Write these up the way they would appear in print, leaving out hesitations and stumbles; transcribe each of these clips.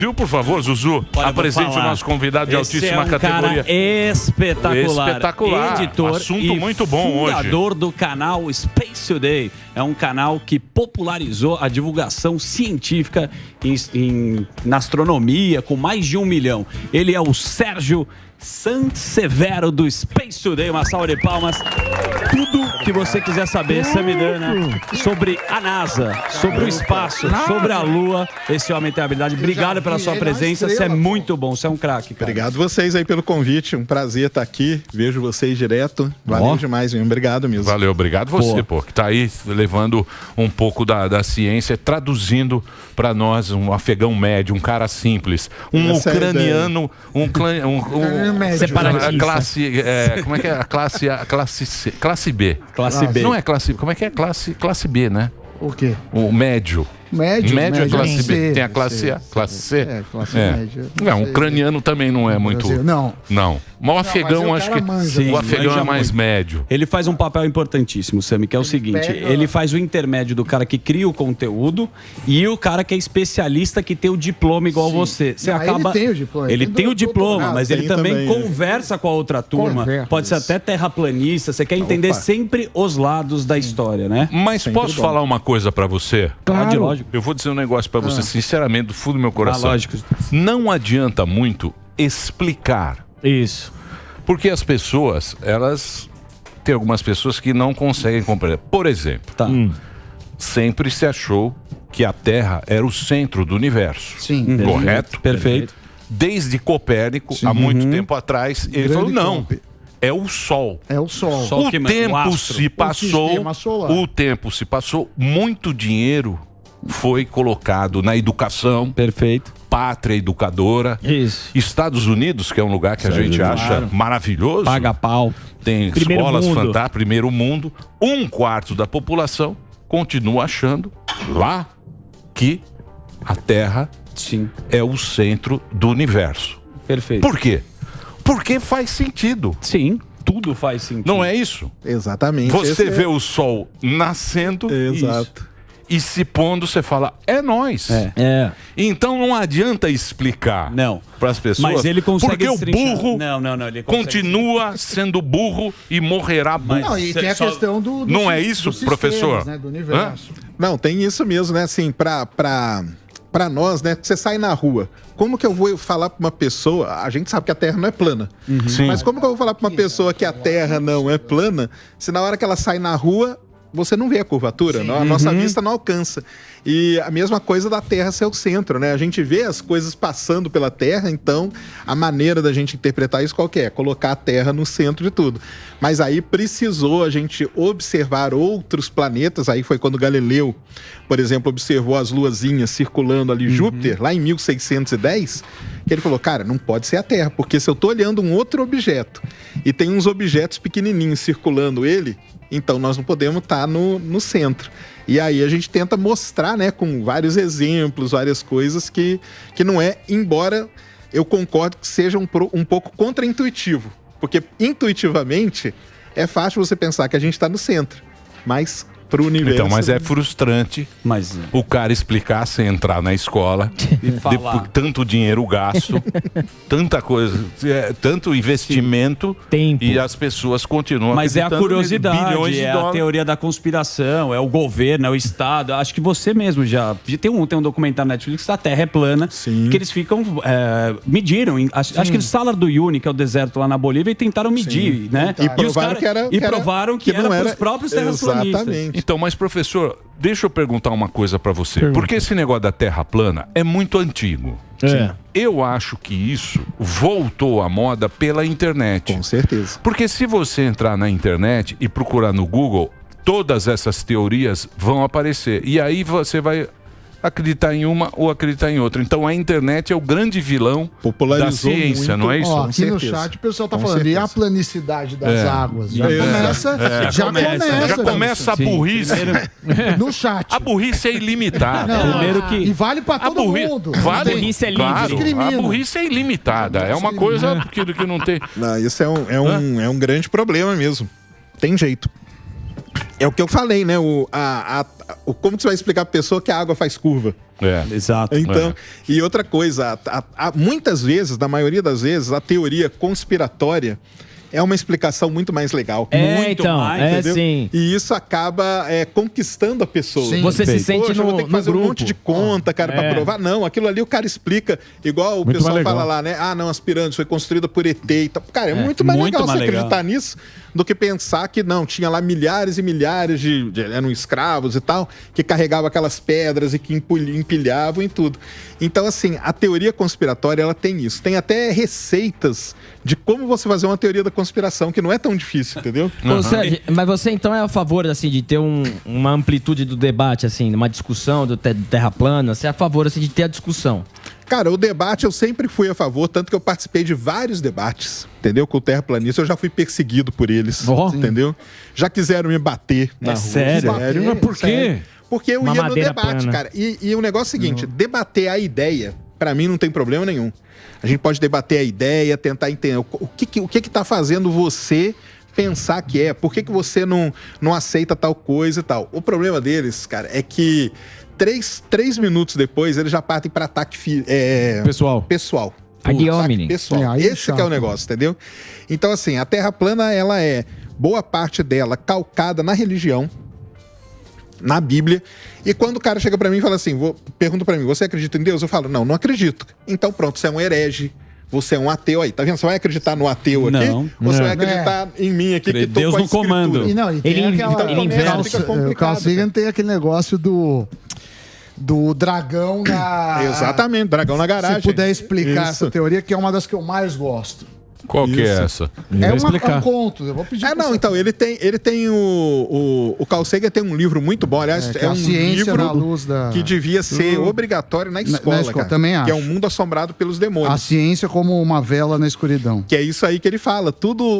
Viu, por favor, Zuzu? Apresente o nosso convidado de altíssima categoria. Cara espetacular. Espetacular. Editor Assunto e muito bom hoje. fundador do canal Space Today. É um canal que popularizou a divulgação científica na astronomia com mais de 1 milhão. Ele é o Sérgio Santsevero do Space Today. Uma salva de palmas. Tudo que você quiser saber, Samidana, sobre a NASA, sobre o espaço, sobre a Lua, esse homem tem habilidade. Obrigado pela sua presença, você é muito bom, você é um craque. Obrigado vocês aí pelo convite, um prazer estar aqui, vejo vocês direto, valeu demais, mesmo. Obrigado mesmo. Valeu, obrigado você, pô, que tá aí levando um pouco da ciência, traduzindo para nós um afegão médio, um cara simples, um ucraniano, separatista. Como é que é? A classe B. Classe B. Não é classe, como é que é? Classe B, né? O quê? O médio. Médio é classe B. C. Tem a classe A, classe C. Classe média. Não, o ucraniano também não é muito. Brasil, não. Mas o afegão, acho que. O afegão é mais médio. Ele faz um papel importantíssimo, Sami, que é o seguinte: ele faz o intermédio do cara que cria o conteúdo e o cara que é especialista que tem o diploma igual você. Você acaba. Ele tem o diploma. Ele tem o diploma, mas ele também conversa com a outra turma. Pode ser até terraplanista. Você quer entender sempre os lados da história, né? Mas posso falar uma coisa pra você? Claro. Lógico. Eu vou dizer um negócio pra você, sinceramente, do fundo do meu coração. Lógico. Não adianta muito explicar. Isso. Porque as pessoas, tem algumas pessoas que não conseguem compreender. Por exemplo, sempre se achou que a Terra era o centro do universo. Sim. Correto? Perfeito. Desde Copérnico, há muito tempo atrás, ele falou, não, é o Sol. É o Sol. O tempo se passou, muito dinheiro foi colocado na educação. Perfeito. Pátria educadora. Isso. Estados Unidos, que é um lugar que a gente acha maravilhoso. Paga pau. Tem Primeiro escolas mundo. fantásticas, primeiro mundo. 1/4 da população continua achando lá que a Terra é o centro do universo. Perfeito. Por quê? Porque faz sentido. Sim, tudo faz sentido. Não é isso? Exatamente. Você vê o sol nascendo. Exato. E se pondo, você fala, é nós. Então não adianta explicar para as pessoas. Mas ele consegue porque o burro ele continua sendo burro e morrerá burro. Não, e tem a questão do não é isso, dos professor? sistemas, né, do universo. Não, tem isso mesmo, né? Assim, pra nós, né? Você sai na rua. Como que eu vou falar pra uma pessoa... A gente sabe que a Terra não é plana. Sim. Mas como que eu vou falar pra uma pessoa que a Terra não é plana se na hora que ela sai na rua... Você não vê a curvatura, a nossa vista não alcança. E a mesma coisa da Terra ser o centro, né? A gente vê as coisas passando pela Terra, então a maneira da gente interpretar isso qual que é? Colocar a Terra no centro de tudo. Mas aí precisou a gente observar outros planetas, aí foi quando Galileu, por exemplo, observou as luazinhas circulando ali, Júpiter, lá em 1610, que ele falou, cara, não pode ser a Terra, porque se eu tô olhando um outro objeto e tem uns objetos pequenininhos circulando ele, então nós não podemos estar no centro. E aí a gente tenta mostrar, né, com vários exemplos, várias coisas que não é, embora eu concordo que seja um pouco contraintuitivo. Porque intuitivamente é fácil você pensar que a gente está no centro, mas pro universo... Então, mas é frustrante o cara explicar sem entrar na escola, depois, tanto dinheiro gasto, tanta coisa, tanto investimento, tempo. E as pessoas continuam Mas é a acreditando curiosidade, é a teoria da conspiração, é o governo, é o Estado. Acho que você mesmo já... Tem um documentário na Netflix da Terra é plana, que eles ficam... mediram, acho que eles falaram do Uyuni, que é o deserto lá na Bolívia, e tentaram medir, né? E provaram que era para os próprios terraplanistas. Exatamente. Então, mas professor, deixa eu perguntar uma coisa pra você. Porque esse negócio da Terra plana é muito antigo. Eu acho que isso voltou à moda pela internet. Com certeza. Porque se você entrar na internet e procurar no Google, todas essas teorias vão aparecer. E aí você vai acreditar em uma ou acreditar em outra. Então a internet é o grande vilão da ciência, não é isso? Ó, aqui no chat o pessoal tá falando, e a planicidade das águas? Já começa a burrice. No chat. A burrice é ilimitada. E vale pra todo mundo. A burrice é livre. Claro, a burrice é ilimitada. É uma coisa que não tem... Não, isso é um grande problema mesmo. Tem jeito. É o que eu falei, né? Como que você vai explicar pra pessoa que a água faz curva? Exato. Então, e outra coisa, muitas vezes, na maioria das vezes, a teoria conspiratória é uma explicação muito mais legal. Muito mais, entendeu? Sim. E isso acaba conquistando a pessoa. Sim. Você se sente Poxa, no, vou ter que fazer grupo. um monte de conta, cara, pra provar. Não, aquilo ali o cara explica, igual o Muito pessoal mais legal. fala lá, né? Ah, não, as pirâmides foi construída por ET e tal. Cara, é muito mais legal você acreditar nisso do que pensar que não, tinha lá milhares e milhares eram escravos e tal, que carregavam aquelas pedras e que empilhavam e tudo. Então, assim, a teoria conspiratória, ela tem isso. Tem até receitas de como você fazer uma teoria da conspiração, que não é tão difícil, entendeu? Sérgio, mas você então é a favor assim, de ter uma amplitude do debate, assim, uma discussão do terra plana? Você é a favor assim, de ter a discussão? Cara, o debate eu sempre fui a favor, tanto que eu participei de vários debates, entendeu? Com o terraplanista, eu já fui perseguido por eles, entendeu? Já quiseram me bater na rua. Sério? Mas por quê? Sério. Porque eu Uma ia no madeira debate, plana. cara. E o negócio é o seguinte, debater a ideia, pra mim não tem problema nenhum. A gente pode debater a ideia, tentar entender o que tá fazendo você pensar que é, por que você não aceita tal coisa e tal. O problema deles, cara, é que 3 minutos depois eles já partem para ataque pessoal. Ad hominem. Pessoal. Esse que é o negócio, entendeu? Então, assim, a Terra plana, ela é, boa parte dela, calcada na religião, na Bíblia. E quando o cara chega pra mim e fala assim, pergunta pra mim, você acredita em Deus? Eu falo, não acredito. Então pronto, você é um herege, você é um ateu aí. Tá vendo? Você vai acreditar no ateu aqui? Não. Ou você vai acreditar em mim aqui, que tô Deus com a no comando. E não, e tem Ele inverte. o Carl Sagan tem aquele negócio do dragão na... Exatamente, dragão na garagem. Se puder explicar Isso. essa teoria, que é uma das que eu mais gosto. Qual que é essa? É um conto, eu vou pedir pra não, você. então, ele tem o Carl Sagan tem um livro muito bom, aliás, que é a um ciência na livro luz da... que devia ser obrigatório na escola, cara. também acho. Que é um mundo assombrado pelos demônios. A ciência como uma vela na escuridão. Que é isso aí que ele fala.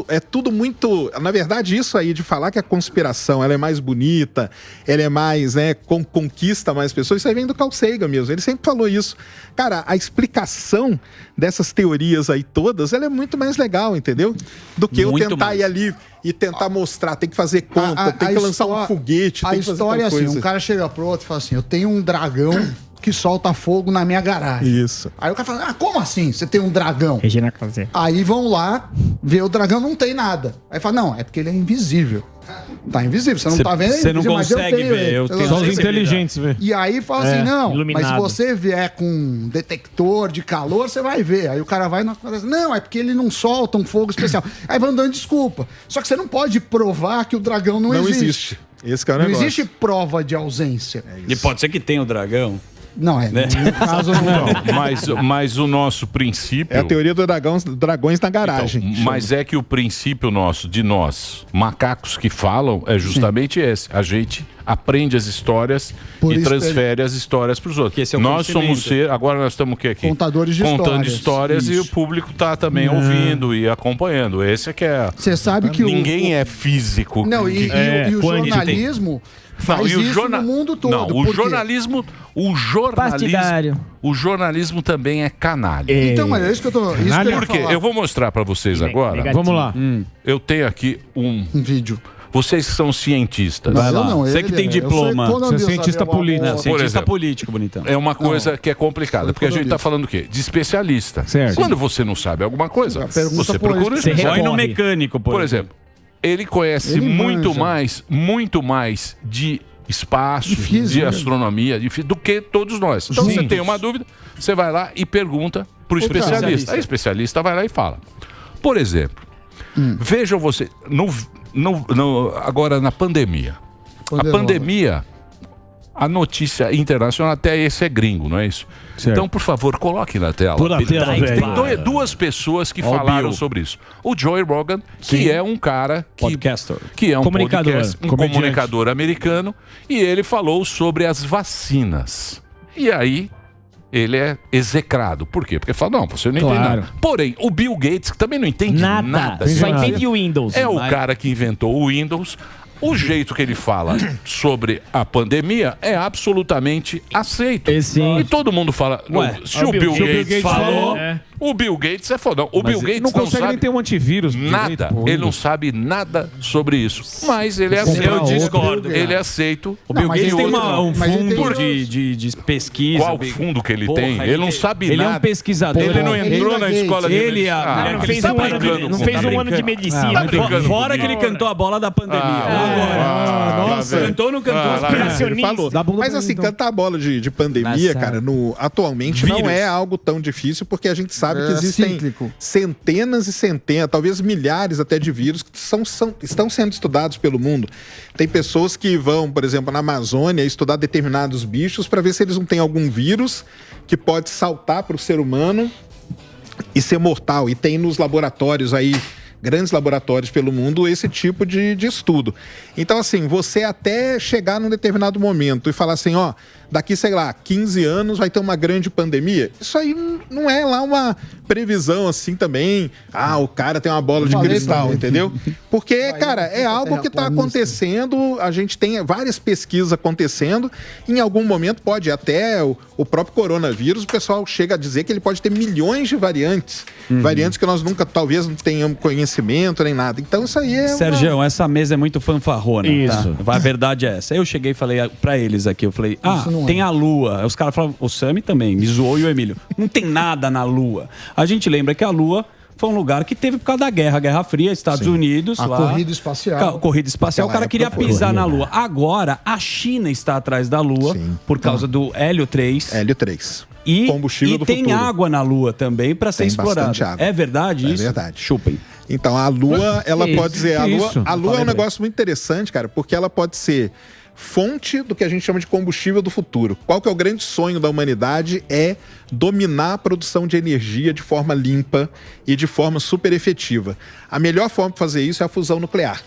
É tudo muito... Na verdade, isso aí de falar que a conspiração ela é mais bonita, ela é mais, né, conquista mais pessoas, isso aí vem do Carl Sagan mesmo. Ele sempre falou isso. Cara, a explicação dessas teorias aí todas, ela é muito mais legal, entendeu? Do que eu tentar ir ali e tentar mostrar, tem que fazer conta, tem que lançar um foguete, tem que fazer história é tal assim, coisa. um cara chega pro outro e fala assim, eu tenho um dragão que solta fogo na minha garagem. Isso. Aí o cara fala, como assim? Você tem um dragão? Regina Casé. Aí vão lá, vê o dragão, não tem nada. Aí fala, não, é porque ele é invisível. Tá invisível, você não tá vendo? Você não mas eu consegue tenho ver, ele. eu tenho Só os sensibilidade. inteligentes vê. E aí fala assim, não, iluminado. mas se você vier com um detector de calor, você vai ver. Aí o cara vai e fala assim, não, é porque ele não solta um fogo especial. Aí vai dando desculpa. Só que você não pode provar que o dragão não existe. Esse que é o Não negócio. existe prova de ausência. E pode ser que tenha o dragão. Não, no caso não. Mas o nosso princípio... É a teoria dos dragões na garagem. Então, mas é que o princípio nosso, de nós, macacos que falam, é justamente esse. A gente aprende as histórias Por e isso transfere as histórias para os outros. esse é o Nós conhecimento. somos agora nós estamos o que aqui? Contadores de Contando histórias. e o público está também ouvindo e acompanhando. Esse é que é... Você sabe que Ninguém é físico. Não, e o jornalismo faz isso no mundo todo. Não, Por quê? Partidário. O jornalismo também é canalha. Então, mas é isso que eu tô... Isso que eu ia Por quê? falar. Eu vou mostrar para vocês agora. Vamos lá. Eu tenho aqui um vídeo. Vocês que são cientistas. Vai lá. Não, você que tem diploma. Você é cientista político. Não, cientista exemplo, político, bonitão. É uma coisa que é complicada, porque a gente está falando o quê? De especialista. Certo. Quando você não sabe alguma coisa, você procura... Você Vai no recorre. mecânico, Por exemplo, ele conhece Ele muito manja. mais de espaço, De física, de né? astronomia, do que todos nós. Então Sim. você tem uma dúvida, você vai lá e pergunta para o especialista. especialista. Aí o especialista vai lá e fala. Por exemplo, vejam você, agora na pandemia. A pandemia, a notícia internacional, até esse é gringo, não é isso? Certo. Então, por favor, coloque na tela. Pôr na tela, velho. Tem duas pessoas que Ó, o falaram Bill. sobre isso. O Joe Rogan, que é um cara Podcaster. que é um Comunicador. comunicador americano, e ele falou sobre as vacinas. E aí ele é execrado. Por quê? Porque fala, não, você não entende Claro. nada. Porém, o Bill Gates, que também não entende Nada. nada, Só nada. entende o Windows. é o cara que inventou o Windows. O jeito que ele fala sobre a pandemia é absolutamente aceito. Sim. E todo mundo fala, Ué, se o Bill Gates falou, O Bill Gates é fodão. O Mas Bill ele Gates não consegue nem ter um antivírus. nada. direito, pô. Ele não sabe nada sobre isso. Mas ele é aceito. Eu discordo. Ele é aceito. O Bill Gates tem um fundo tem- de pesquisa. Qual fundo que ele tem? Ele não sabe ele nada. é um pesquisador. Ele não entrou na escola de Ele medicina. não ele fez tá um ano de- brincando não com- fez tá um ano de brincando. medicina. Tá brincando Fora que comigo. ele cantou a bola da pandemia. Nossa. Cantou ou não cantou? Ele falou. Mas assim, cantar a bola de pandemia, cara, atualmente não é algo tão difícil, porque a gente sabe que existem centenas e centenas, talvez milhares até de vírus que estão sendo estudados pelo mundo. Tem pessoas que vão, por exemplo, na Amazônia estudar determinados bichos para ver se eles não têm algum vírus que pode saltar para o ser humano e ser mortal. E tem nos laboratórios aí, grandes laboratórios pelo mundo, esse tipo de estudo. Então, assim, você até chegar num determinado momento e falar assim, ó, daqui, sei lá, 15 anos vai ter uma grande pandemia. Isso aí não é lá uma previsão assim também. Ah, o cara tem uma bola de cristal, entendeu? Porque, cara, é algo que está acontecendo, a gente tem várias pesquisas acontecendo, em algum momento pode até o próprio coronavírus, o pessoal chega a dizer que ele pode ter milhões de variantes. Variantes que nós nunca, talvez, não tenhamos conhecimento nem nada. Então, isso aí é Sérgio, essa mesa é muito fanfarrona. Isso. Tá? A verdade é essa. Eu cheguei e falei pra eles aqui, eu falei, tem a Lua. Aí os caras falaram, o Sami também, me zoou e o Emílio. Não tem nada na Lua. A gente lembra que a Lua foi um lugar que teve por causa da Guerra Fria, Estados Unidos. A lá, corrida espacial. Corrida espacial, o cara queria pisar na Lua. Agora, a China está atrás da Lua por causa do Hélio 3. Hélio 3. E, combustível do tem futuro. água na Lua também para ser Tem explorada. bastante água. É verdade isso? É verdade. Chupem. Então, a Lua, ela Que pode isso? dizer... Que A Lua é um isso? negócio muito interessante, cara, porque ela pode ser fonte do que a gente chama de combustível do futuro. Qual que é o grande sonho da humanidade? É dominar a produção de energia de forma limpa e de forma super efetiva. A melhor forma de fazer isso é a fusão nuclear.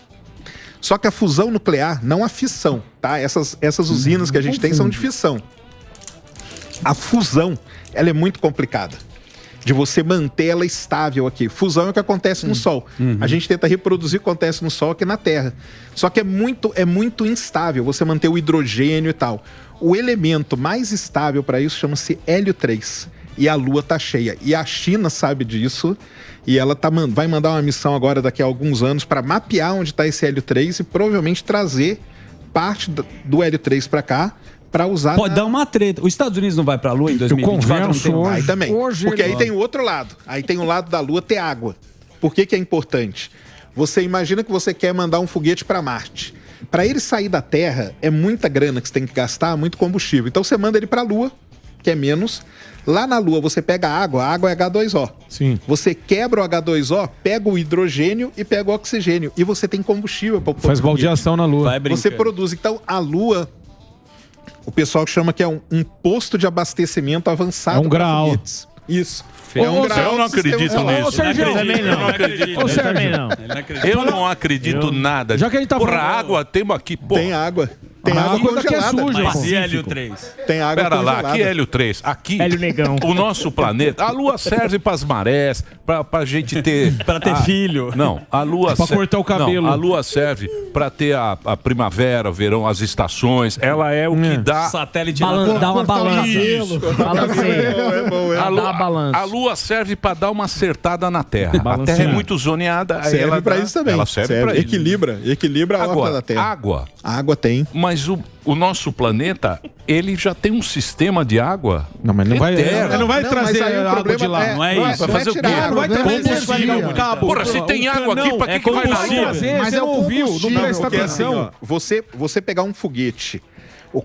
Só que a fusão nuclear, não a fissão, tá? Essas usinas que a gente tem são de fissão. A fusão, ela é muito complicada de você manter ela estável aqui. Fusão é o que acontece no Sol. A gente tenta reproduzir o que acontece no Sol aqui na Terra. Só que é muito instável você manter o hidrogênio e tal. O elemento mais estável para isso chama-se Hélio 3. E a Lua tá cheia. E a China sabe disso. E ela vai mandar uma missão agora daqui a alguns anos para mapear onde está esse Hélio 3 e provavelmente trazer parte do Hélio 3 para cá para usar. Pode dar uma treta. Os Estados Unidos não vai pra Lua em 2024? Não tem Aí também. Porque aí ele- tem o outro lado. Aí tem o lado da Lua ter água. Por que é importante? Você imagina que você quer mandar um foguete para Marte. Para ele sair da Terra, é muita grana que você tem que gastar, muito combustível. Então você manda ele para a Lua, que é menos. Lá na Lua você pega a água é H2O. Sim. Você quebra o H2O, pega o hidrogênio e pega o oxigênio. E você tem combustível para Faz baldeação na Lua. Você produz. Então a Lua, o pessoal chama que é um posto de ababastecimento avançado. É um para graal. foguetes. Isso. Eu não acredito nisso. Ô, Sérgio, Também não. Eu não acredito. Ô, Sérgio, Eu não acredito nada. Já que a gente tá Porra, falando- água, temos aqui, pô. Tem água. Tem A água água daqui é congelada. suja, Mas pô. e Hélio 3? Tem água Pera lá, congelada. aqui é Hélio 3. Aqui, Hélio Negão. o nosso planeta, a Lua serve para as marés, pra gente ter... Pra ter filho. Não, a Lua... Pra cortar o cabelo. Não, a Lua serve para ter a primavera, o verão, as estações. Ela é o que dá... Satélite Dá uma Cortar o balança. cabelo. Balanceia. É bom, é A bom. Dá uma balança. a Lua serve para dar uma acertada na Terra. A Balancear. Terra é muito zoneada. aí Serve ela pra dá- isso também. Ela serve para isso. Equilibra a órbita Agora, da Terra. água. A água tem. Mas o nosso planeta, ele já tem um sistema de água. Não, mas não vai, eterno. ele não vai Não, trazer mas aí o água problema de lá. não é Vai isso. fazer o quê? tirar, Não vai problema trazer é combustível, energia. cabo. Porra, se tem água aqui, pra que vai na combustível. Lua? Trazer, Mas você é não o ouviu, não combustível, presta Porque assim, atenção. ó, você pegar um foguete,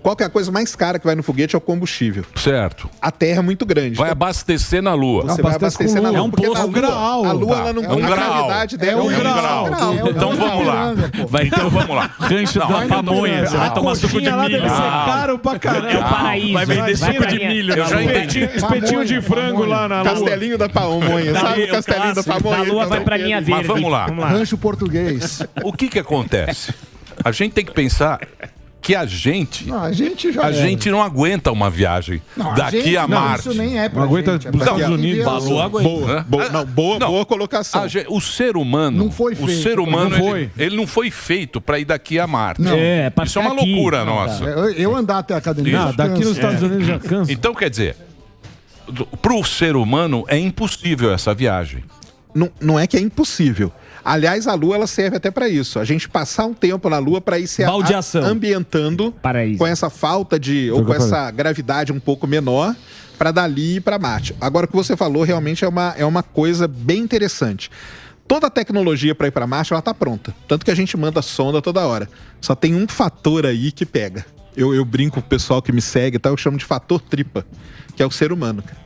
qual que é a coisa mais cara que vai no foguete é o combustível. Certo. A Terra é muito grande. Vai Então, abastecer na Lua. você vai abastece abastecer com na Lua. Lua. É um porque poço, na é um grau. A Lua, Tá. ela não É um a grau. gravidade dela É um grau. Então vamos lá. Vai ter Então vamos lá. rancho da pamonha. Você vai tomar suco de Coxinha lá milho. deve ser caro pra caramba. É o paraíso. Vai vender suco de milho. Eu já entendi. Espetinho de frango lá na Lua. Castelinho da Pamonha, sabe? O Castelinho da Pamonha. Da Lua então, vai pra linha verde. Mas vamos lá. Rancho português. O que acontece? A gente tem que pensar que a gente não aguenta uma viagem daqui a Marte. Isso nem é pra Não aguenta gente, é os pra Estados quem Unidos. vive a Lua sua- aguenta. Boa colocação. O ser humano, Não foi feito. o ser humano, Não foi. ele não foi feito para ir daqui a Marte. Não. É, pra Isso é uma ficar aqui. loucura Não, nossa. Eu andar até a academia. Isso. Ah, daqui nos Estados Unidos já cansa. Então quer dizer, pro ser humano é impossível essa viagem. Não é que é impossível. Aliás, a Lua ela serve até para isso. A gente passar um tempo na Lua para ir se ambientando com essa falta de ou com essa gravidade um pouco menor para dali ir para Marte. Agora o que você falou realmente é uma coisa bem interessante. Toda a tecnologia para ir para Marte ela tá pronta, tanto que a gente manda sonda toda hora. Só tem um fator aí que pega. Eu brinco com o pessoal que me segue, tá? Eu chamo de fator tripa, que é o ser humano, cara.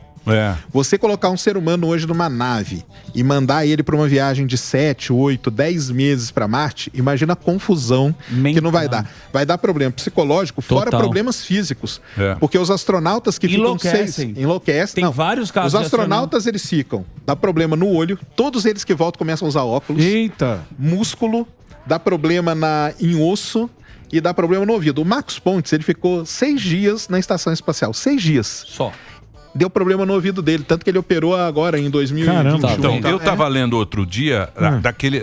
Você colocar um ser humano hoje numa nave e mandar ele para uma viagem de 7, 8, 10 meses para Marte, imagina a confusão que não vai dar. Vai dar problema psicológico, fora problemas físicos. Porque os astronautas que enlouquecem. Enlouquecem. Tem vários casos. Os astronautas, eles ficam. Dá problema no olho. Todos eles que voltam começam a usar óculos. Eita! Músculo. Dá problema em osso. E dá problema no ouvido. O Marcos Pontes, ele ficou 6 dias na estação espacial. 6 dias. Só. Deu problema no ouvido dele, tanto que ele operou agora em 2021. Então, eu tava lendo outro dia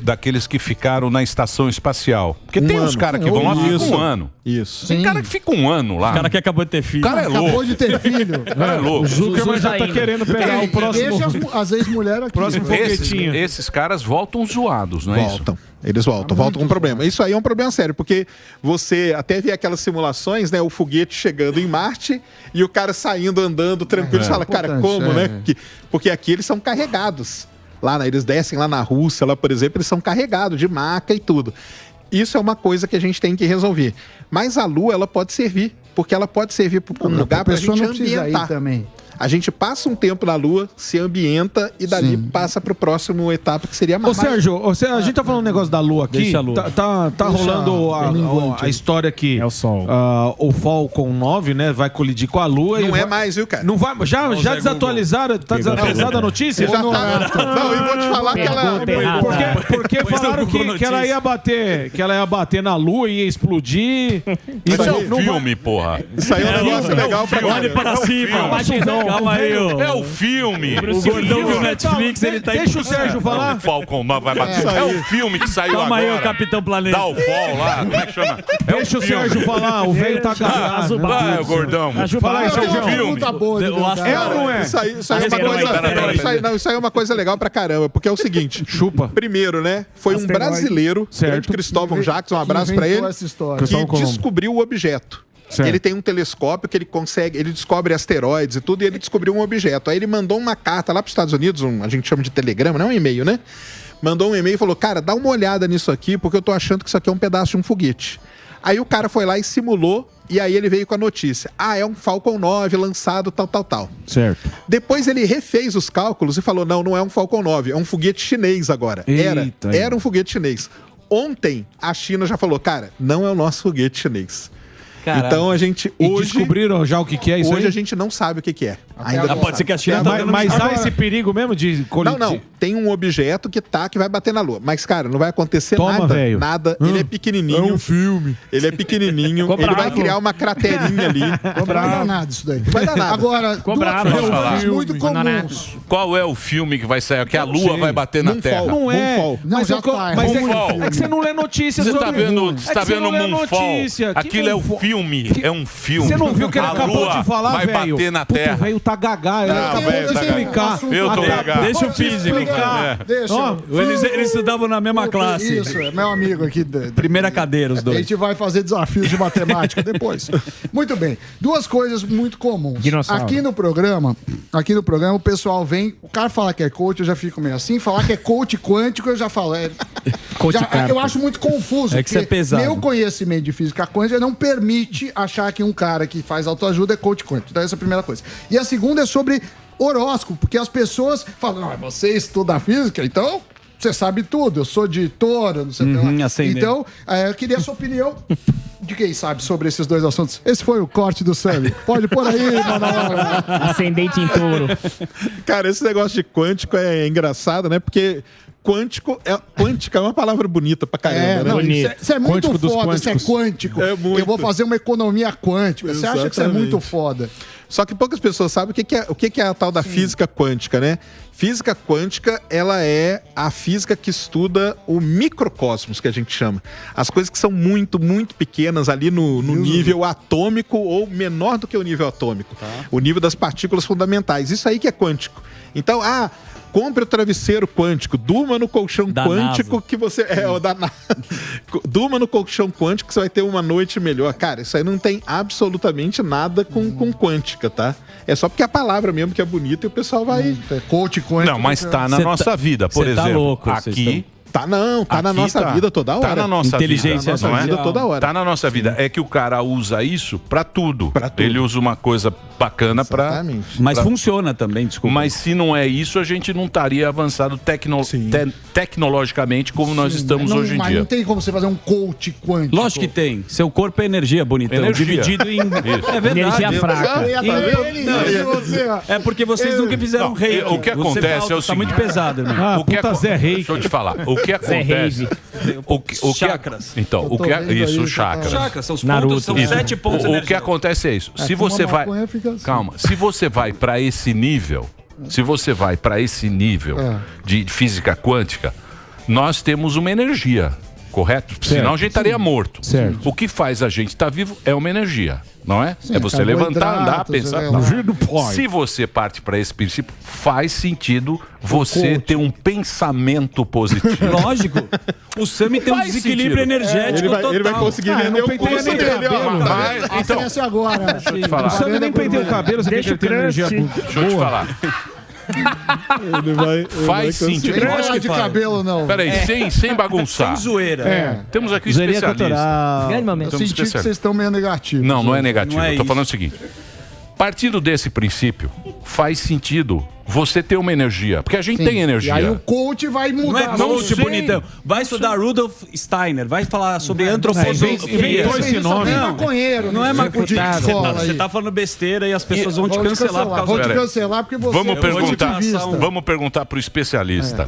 daqueles que ficaram na estação espacial. Porque tem uns caras que vão lá e ficam um ano. Isso. Tem cara que fica um ano lá. O cara que acabou de ter filho. O cara é louco. Acabou de ter filho. O cara é louco. O Zuckerman já tá querendo pegar o próximo. Deixa as ex-mulheres aqui. Próximo foguetinho. Esses caras voltam zoados, não é isso? Eles voltam com problema. Isso aí é um problema sério, porque você até vê aquelas simulações, né? O foguete chegando em Marte e o cara saindo, andando, tranquilo. Você fala, cara, como, né? Porque aqui eles são carregados. Eles descem lá na Rússia, lá, por exemplo, eles são carregados de maca e tudo. Isso é uma coisa que a gente tem que resolver. Mas a Lua, ela pode servir, porque ela pode servir para um lugar para a gente ambientar. Também. A gente passa um tempo na Lua, se ambienta e dali passa para o próximo etapa que seria Ô Sérgio, a gente tá falando um negócio da Lua aqui. Deixa a Lua. Tá rolando a história que é o Sol. O Falcon 9, né, vai colidir com a Lua. Não é mais, viu, cara? Não vai, já desatualizaram? Tá desatualizada a notícia? Já tá. Não, eu vou te falar que ela... Porque falaram que ela ia bater na Lua e ia explodir. Isso é um filme, porra. Isso aí é um negócio legal pra Olhe para cima. Calma aí, é o filme. O gordão do Netflix, ele tá... Deixa o Sérgio falar. O Falcon 9 vai bater. É o filme que saiu agora. Calma aí, o Capitão Planeta. Dá o fall lá, como é que chama? Deixa o Sérgio falar, o velho tá cagado. Vai, o gordão. Fala aí, Sérgio. É ou não é? Isso aí é uma coisa legal pra caramba, porque é o seguinte. Chupa. Primeiro, né? Foi um brasileiro, Cristóvão Jackson, um abraço pra ele, que descobriu o objeto. Certo. Ele tem um telescópio que ele descobre asteroides e tudo, e ele descobriu um objeto. Aí ele mandou uma carta lá para os Estados Unidos, a gente chama de telegrama, não é um e-mail, né? Mandou um e-mail e falou, cara, dá uma olhada nisso aqui, porque eu tô achando que isso aqui é um pedaço de um foguete. Aí o cara foi lá e simulou, e aí ele veio com a notícia. É um Falcon 9 lançado, tal. Certo. Depois ele refez os cálculos e falou, não é um Falcon 9, é um foguete chinês agora. Era um foguete chinês. Ontem, a China já falou, cara, não é o nosso foguete chinês. Caramba. Então a gente hoje... descobriram já o que é isso aí? Hoje a gente não sabe o que é. Ainda pode ser que a China tá mas há esse perigo mesmo de colidir? Não. Tem um objeto que vai bater na Lua. Mas, cara, não vai acontecer nada. Ele é pequenininho. É um filme. Ele é pequenininho. Ele vai criar uma craterinha ali. Não vai dar nada isso daí. Não vai dar nada. Agora, filmes muito comuns. Qual é o filme que vai sair? Que a Lua vai bater na Terra? Não é. Mas é que você não lê notícias sobre... Você tá vendo o Moonfall? Aquilo é o filme. É um filme. Você não viu o que ele acabou de falar, velho? Vai bater na Terra. O velho tá gagá. Ele acabou de explicar. Eu tô gagá. Deixa o físico. Eles estudavam na mesma classe. Isso, é meu amigo aqui. Primeira cadeira, os dois. A gente vai fazer desafios de matemática depois. Muito bem. Duas coisas muito comuns. Aqui no programa, o pessoal vem, o cara fala que é coach, eu já fico meio assim. Falar que é coach quântico, eu já falo. Eu acho muito confuso. É que isso é pesado. Meu conhecimento de física quântica não permite achar que um cara que faz autoajuda é coach quântico. Então essa é a primeira coisa. E a segunda é sobre horóscopo, porque as pessoas falam, você estuda física, então você sabe tudo, eu sou de touro, não sei o que lá. Então, eu queria a sua opinião de quem sabe sobre esses dois assuntos. Esse foi o corte do Sammy. Pode pôr aí, Ascendente em touro. Cara, esse negócio de quântico é engraçado, né? Porque Quântica é uma palavra bonita pra caramba, né? Não, isso é muito Quântico dos foda, isso é quânticos. quântico. Eu vou fazer uma economia quântica. Você acha que isso é muito foda? Só que poucas pessoas sabem o que é a tal da física quântica, né? Física quântica, ela é a física que estuda o microcosmos, que a gente chama. As coisas que são muito, muito pequenas ali no nível atômico ou menor do que o nível atômico. O nível das partículas fundamentais. Isso aí que é quântico. Então, compre o travesseiro quântico, durma no colchão quântico que você... durma no colchão quântico que você vai ter uma noite melhor. Cara, isso aí não tem absolutamente nada com quântica, tá? É só porque a palavra mesmo que é bonita e o pessoal vai... Coach quântico. Não, mas tá na nossa vida, por exemplo. Tá louco, aqui... Tá na nossa vida toda hora. Tá na nossa Inteligência vida, não é? vida toda hora. Tá na nossa vida. É que o cara usa isso pra tudo. Ele usa uma coisa bacana pra... Exatamente. Mas funciona também, desculpa. Mas se não é isso, a gente não estaria avançado tecnologicamente como nós estamos hoje em Mas dia. não tem como você fazer um coach quântico. Lógico que tem. Seu corpo é energia, bonitão. Energia. Dividido em... Isso. É verdade. Energia fraca. É porque vocês nunca fizeram Não, rei. o que acontece é o Tá seguinte. muito pesado, irmão. O que puta Zé Rei. Deixa eu te falar. O que acontece... Chakras. Então, o que isso, chakras. Chakras, são os Naruto. pontos, são Isso. 7 pontos O que energéticos. acontece é isso. Se fuma você vai... maconha, fica assim. Calma. Se você vai para esse nível, de física quântica, nós temos uma energia, correto? Senão a gente estaria morto. Certo. O que faz a gente estar vivo é uma energia, não é? Sim, É você levantar, andar, carboidratos, pensar. sei lá. Fugir do pó. Se você parte para esse princípio, faz sentido você ter um pensamento positivo. Lógico. O Sami tem um Faz desequilíbrio sentido. energético total. Ele vai conseguir vender não o pentei curso nem dele, cabelo, ó. Mas, então, Acesse agora. deixa eu te falar. Você nem pentei o cabelo, você quer Deixa ter o energia crush. Deixa eu te falar. Faz sentido. Não Lógico é que de faz. cabelo, não. Peraí, sem bagunçar. Sem zoeira. Temos aqui um Zoeirinha especialista. cultural. Grande momento. Eu senti que especialista. vocês estão meio negativos. Não é negativo. Não é Eu tô isso. falando o seguinte. Partindo desse princípio, faz sentido você ter uma energia. Porque a gente tem E energia. aí o coach vai Não mudar. é coach, sei. bonitão. Vai estudar Rudolf Steiner, vai falar sobre inventou antroposofia. esse nome. Maconheiro, Não é maconheiro. Você tá falando besteira e as pessoas vão te cancelar por causa Vou te Pera aí. cancelar porque você Vamos é perguntar, positivista. vamos perguntar pro especialista.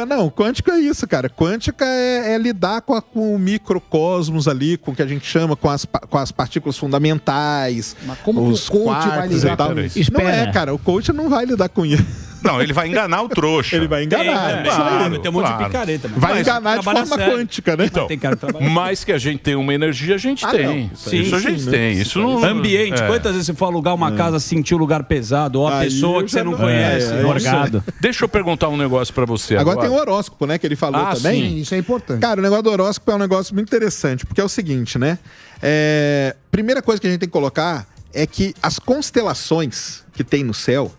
Não, quântica é isso, cara. Quântica é lidar com o microcosmos ali, com o que a gente chama, com as partículas fundamentais. Mas como que os o coach vai quarks lidar e tal. com isso? Não Espera. é, cara. O coach não vai lidar com isso. Não, ele vai enganar o trouxa. Ele vai enganar. Tem, Isso aí. claro, tem um monte claro. de picareta. mas Vai enganar de trabalha forma sério. quântica, né? Então, Tem cara que trabalha mas que a gente tem uma energia, a gente tem. não. Isso a gente tem. Isso não... Ambiente. É. Quantas vezes você for alugar uma casa, sentir o lugar pesado, ou a Aí pessoa eu que você já não não- conhece? Morgado. Deixa eu perguntar um negócio pra você Agora agora. tem o horóscopo, né? Que ele falou Ah, também. sim. Isso é importante. Cara, o negócio do horóscopo é um negócio muito interessante, porque é o seguinte, né? Primeira coisa que a gente tem que colocar é que as constelações que tem no céu,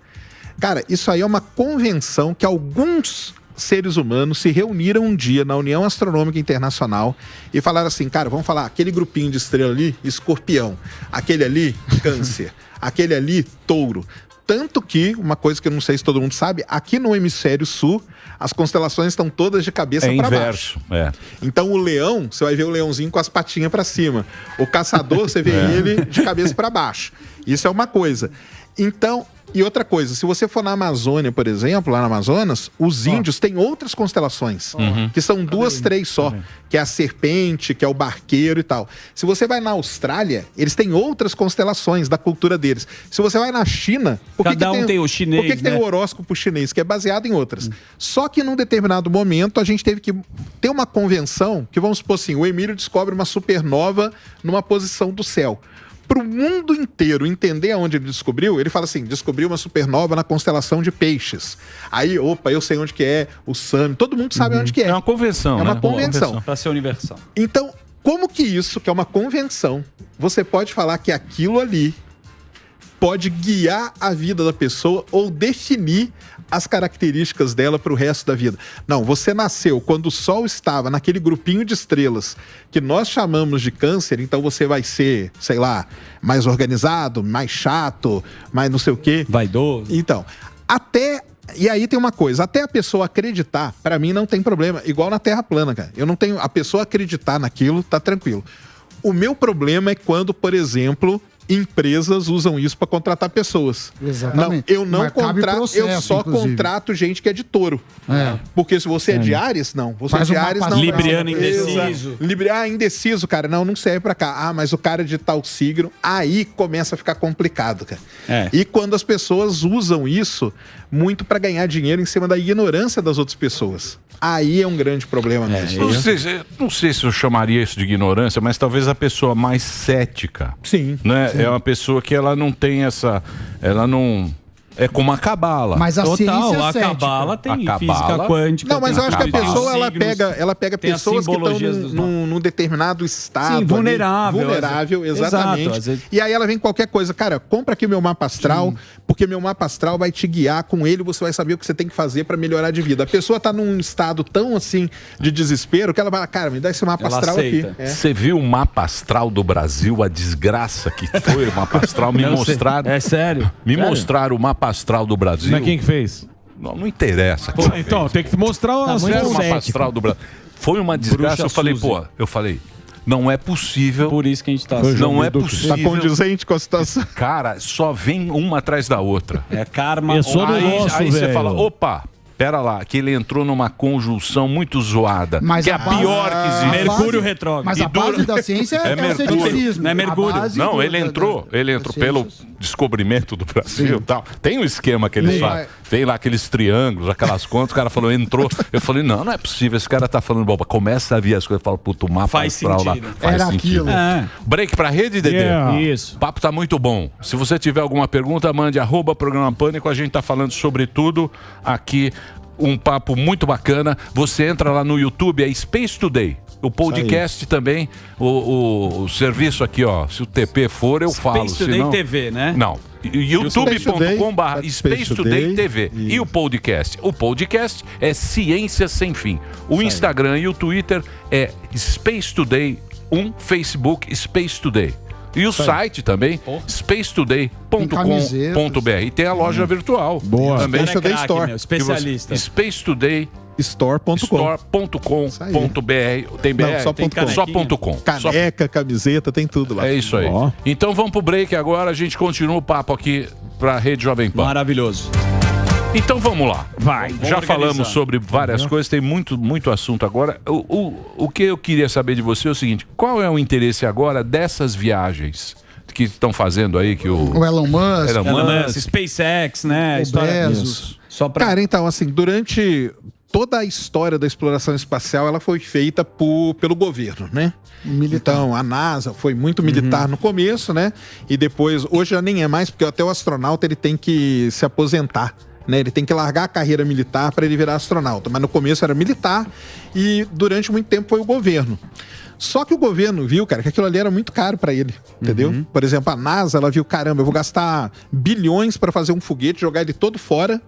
cara, isso aí é uma convenção que alguns seres humanos se reuniram um dia na União Astronômica Internacional e falaram assim, cara, vamos falar, aquele grupinho de estrela ali, Escorpião, aquele ali, Câncer, aquele ali, Touro. Tanto que, uma coisa que eu não sei se todo mundo sabe, aqui no hemisfério sul, as constelações estão todas de cabeça É para baixo. inverso. É. Então o leão, você vai ver o leãozinho com as patinhas para cima. O caçador, você vê ele de cabeça para baixo. Isso é uma coisa. Então, e outra coisa, se você for na Amazônia, por exemplo, lá no Amazonas, os índios têm outras constelações, que são 2, 3 só, que é a serpente, que é o barqueiro e tal. Se você vai na Austrália, eles têm outras constelações da cultura deles. Se você vai na China, por que Cada que um tem o chinês, Por que tem né? o horóscopo chinês, que é baseado em outras? Só que num determinado momento a gente teve que ter uma convenção que, vamos supor assim, o Emílio descobre uma supernova numa posição do céu. Para o mundo inteiro entender aonde ele descobriu, ele fala assim, descobriu uma supernova na constelação de Peixes. Aí, opa, eu sei onde que é, o Sami, todo mundo sabe onde que é. É uma convenção, É uma né? convenção. Pra ser universal. Então, como que isso, que é uma convenção, você pode falar que aquilo ali pode guiar a vida da pessoa ou definir as características dela para o resto da vida? Não, você nasceu quando o Sol estava naquele grupinho de estrelas que nós chamamos de Câncer, então você vai ser, sei lá, mais organizado, mais chato, mais não sei o quê. Vaidoso. Então, e aí tem uma coisa, até a pessoa acreditar, pra mim não tem problema, igual na Terra plana, cara. Eu não tenho, a pessoa acreditar naquilo, tá tranquilo. O meu problema é quando, por exemplo, empresas usam isso para contratar pessoas. Exatamente. Não, eu não Mas cabe contrato, eu processo, só inclusive. contrato gente que é de touro. Porque se você é de Áries, não. Você Faz é de um Áries, mapa não. Libriano Exato. indeciso. Indeciso, cara. Não serve pra cá. Ah, mas o cara é de tal signo. Aí começa a ficar complicado, cara. E quando as pessoas usam isso muito pra ganhar dinheiro em cima da ignorância das outras pessoas. Aí é um grande problema mesmo. Não sei se eu chamaria isso de ignorância, mas talvez a pessoa mais cética. Sim. Né? É uma pessoa que ela não tem essa... Ela não... É como a cabala. Mas a ciência a cética. cabala tem A física cabala- quântica. Não, mas eu acho que a pessoa ela pega tem as pessoas que estão simbologias dos num determinado estado. Sim, ali, vulnerável. vulnerável, Exato, exatamente. às vezes- E aí ela vem qualquer coisa. Cara, compra aqui o meu mapa astral, porque meu mapa astral vai te guiar. Com ele você vai saber o que você tem que fazer para melhorar de vida. A pessoa tá num estado tão assim de desespero que ela vai, cara, me dá esse mapa Ela astral aceita. aqui. Você viu o mapa astral do Brasil, a desgraça que foi o mapa astral? Me Não sei. mostraram. É sério? Me mostraram o mapa astral do Brasil. Mas quem que fez? Não interessa. Pô, então, tem que mostrar o Fizeram o assunto mapa cético. astral do Brasil. Foi uma desgraça. Bruxa Eu falei, não é possível. Por isso que a gente tá Não é possível. Tá condizente com a situação. Cara, só vem uma atrás da outra. É karma. Eu sou do Aí, nosso, aí você velho. fala, opa, pera lá, que ele entrou numa conjunção muito zoada. Mas que é a a base- pior que existe. Mercúrio retrógrado. Mas E a base da ciência é, É o Mercúrio. ceticismo. Não é Mercúrio. A base Não, do- ele entrou da pelo ciência. descobrimento do Brasil e tal. Tem um esquema que eles Sim. fazem. Tem lá aqueles triângulos, aquelas contas, o cara falou, entrou. Eu falei, não é possível, esse cara tá falando boba. Começa a vir as coisas, eu falo, puto, o mapa Faz astral lá. sentido. Faz Era sentido. aquilo. Break pra rede, Dedê? Yeah. Isso. O papo tá muito bom. Se você tiver alguma pergunta, mande @programa Pânico. A gente tá falando sobre tudo aqui. Um papo muito bacana. Você entra lá no YouTube, é Space Today. O podcast também, o serviço aqui, ó. Se o TP for, eu falo. Space Today senão... TV, né? Não. youtube.com/Space Space Today Today. TV. E o podcast? O podcast é Ciência Sem Fim. O Instagram e o Twitter é Space Today 1, Facebook Space Today. E o site também, spacetoday.com.br. E tem a loja virtual. Boa. Também. Space Today Store. Especialista. Store.com. Store.com.br. Tem BR? Não, só Tem ponto com. só ponto .com. Caneca, camiseta, tem tudo lá. É isso aí. Ó. Então vamos pro break agora. A gente continua o papo aqui pra Rede Jovem Pan. Maravilhoso. Então vamos lá. Vai. Já organizar. falamos sobre várias coisas, tem muito assunto agora. O que eu queria saber de você é o seguinte: qual é o interesse agora dessas viagens que estão fazendo aí? Que O Elon Musk, Elon Musk. SpaceX, né? o História- Bezos. Só pra... Cara, então, assim, durante toda a história da exploração espacial, ela foi feita pelo governo, né? Militar. Então, a NASA foi muito militar no começo, né? E depois, hoje já nem é mais, porque até o astronauta ele tem que se aposentar. Né, ele tem que largar a carreira militar para ele virar astronauta. Mas no começo era militar e durante muito tempo foi o governo. Só que o governo viu, cara, que aquilo ali era muito caro para ele, entendeu? Por exemplo, a NASA, ela viu, caramba, eu vou gastar bilhões para fazer um foguete, jogar ele todo fora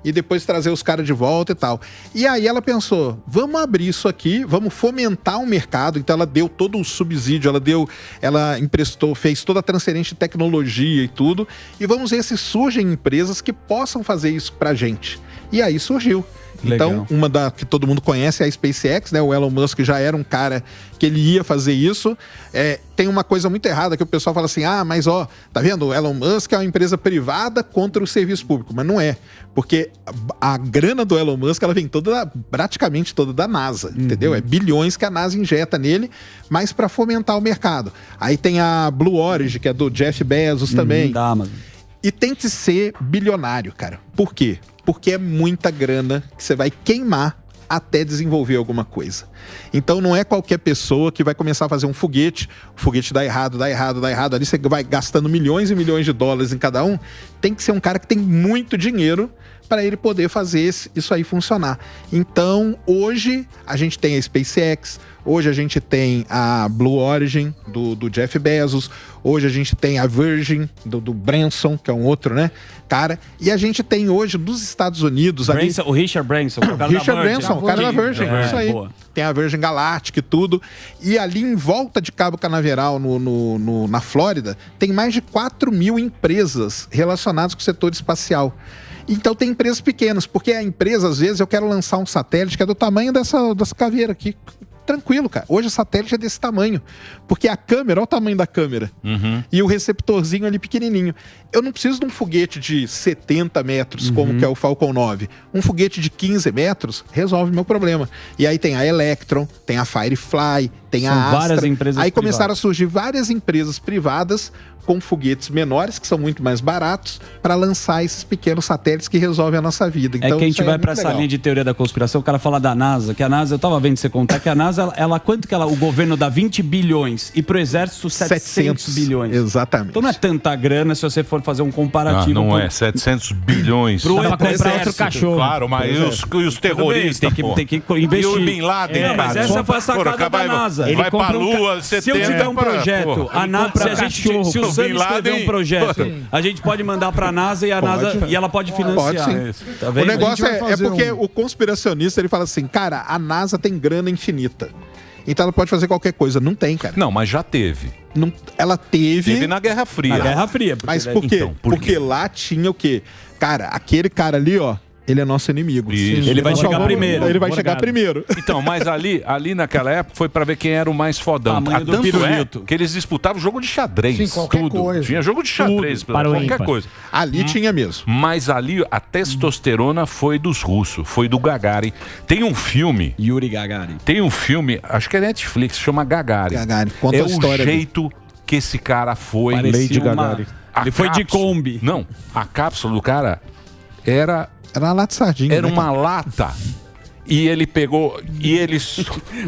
e depois trazer os caras de volta e tal. E aí ela pensou, vamos abrir isso aqui, vamos fomentar o mercado. Então ela deu todo o subsídio, ela emprestou, fez toda a transferência de tecnologia e tudo. E vamos ver se surgem empresas que possam fazer isso pra gente. E aí surgiu. Legal. Então, uma da que todo mundo conhece é a SpaceX, né? O Elon Musk já era um cara que ele ia fazer isso. Tem uma coisa muito errada que o pessoal fala assim, mas ó, tá vendo? O Elon Musk é uma empresa privada contra o serviço público. Mas não é, porque a grana do Elon Musk, ela vem praticamente toda da NASA, entendeu? É bilhões que a NASA injeta nele, mas para fomentar o mercado. Aí tem a Blue Origin, que é do Jeff Bezos também. Da Amazon. E tem que ser bilionário, cara. Por quê? Porque é muita grana que você vai queimar até desenvolver alguma coisa. Então não é qualquer pessoa que vai começar a fazer um foguete, o foguete dá errado, ali você vai gastando milhões e milhões de dólares em cada um. Tem que ser um cara que tem muito dinheiro para ele poder fazer isso aí funcionar. Então, hoje a gente tem a SpaceX, hoje a gente tem a Blue Origin do Jeff Bezos, hoje a gente tem a Virgin do Branson, que é um outro, né, cara, e a gente tem hoje dos Estados Unidos... O Richard Branson. O cara Richard da Virgin. Branson, o cara da Virgin, isso aí. Boa. Tem a Virgin Galactic e tudo. E ali em volta de Cabo Canaveral, na Flórida, tem mais de 4.000 empresas relacionadas com o setor espacial. Então tem empresas pequenas, porque a empresa, às vezes, eu quero lançar um satélite que é do tamanho dessa caveira aqui. tranquilo, cara. Hoje o satélite é desse tamanho. Porque a câmera, olha o tamanho da câmera. E o receptorzinho ali pequenininho. Eu não preciso de um foguete de 70 metros, como que é o Falcon 9. Um foguete de 15 metros resolve meu problema. E aí tem a Electron, tem a Firefly, tem a Astra. Várias empresas aí começaram privadas. a surgir várias empresas privadas com foguetes menores, que são muito mais baratos, para lançar esses pequenos satélites que resolvem a nossa vida. Então, É que a gente isso aí vai muito pra essa legal. linha de teoria da conspiração, o cara fala da NASA, que a NASA, eu tava vendo você contar, que a NASA, quanto que ela, o governo dá 20 bilhões e pro exército 700 bilhões. Exatamente. Então não é tanta grana se você for fazer um comparativo. não é 700 bilhões. Pro Dá pra comprar exército. outro cachorro. Claro, mas e os terroristas, Tudo bem, tem que E investir. o Bin Laden, É, mas cara? essa foi a sacada Porra, da NASA. Vai pra Lua, Se eu tiver um projeto, a NASA, se o Sam escrever um projeto, a gente pode mandar pra NASA e a NASA e ela pode financiar. Pode sim. Tá O vendo? negócio A gente vai é fazer porque o conspiracionista ele fala assim, cara, a NASA tem grana infinita. Então ela pode fazer qualquer coisa. Não tem, cara. Não, mas já teve. Não, ela teve. Teve na Guerra Fria. Na Guerra Fria. Mas por quê? Então, por Porque quê? lá tinha o quê? Cara, aquele cara ali, ó, ele é nosso inimigo. Isso. Ele vai Nós chegar só vamos- primeiro. Ele vai chegar primeiro. Então, mas ali naquela época foi pra ver quem era o mais fodão. Tamanho do Tanto pirulito. que eles disputavam jogo de xadrez. Sim, qualquer tudo. coisa. Tinha jogo de xadrez, para o qualquer ímpar. coisa. Ali tinha mesmo. Mas ali a testosterona foi dos russos, foi do Gagarin. Tem um filme, Yuri Gagarin. acho que é Netflix, chama Gagarin. Gagarin, conta é a história o dele. jeito que esse cara foi. Parecia Lady uma- Gagarin. A Ele foi de cápsula- Kombi. Não, a cápsula do cara era Era uma lata de sardinha. Era né, uma lata. E ele pegou. E ele.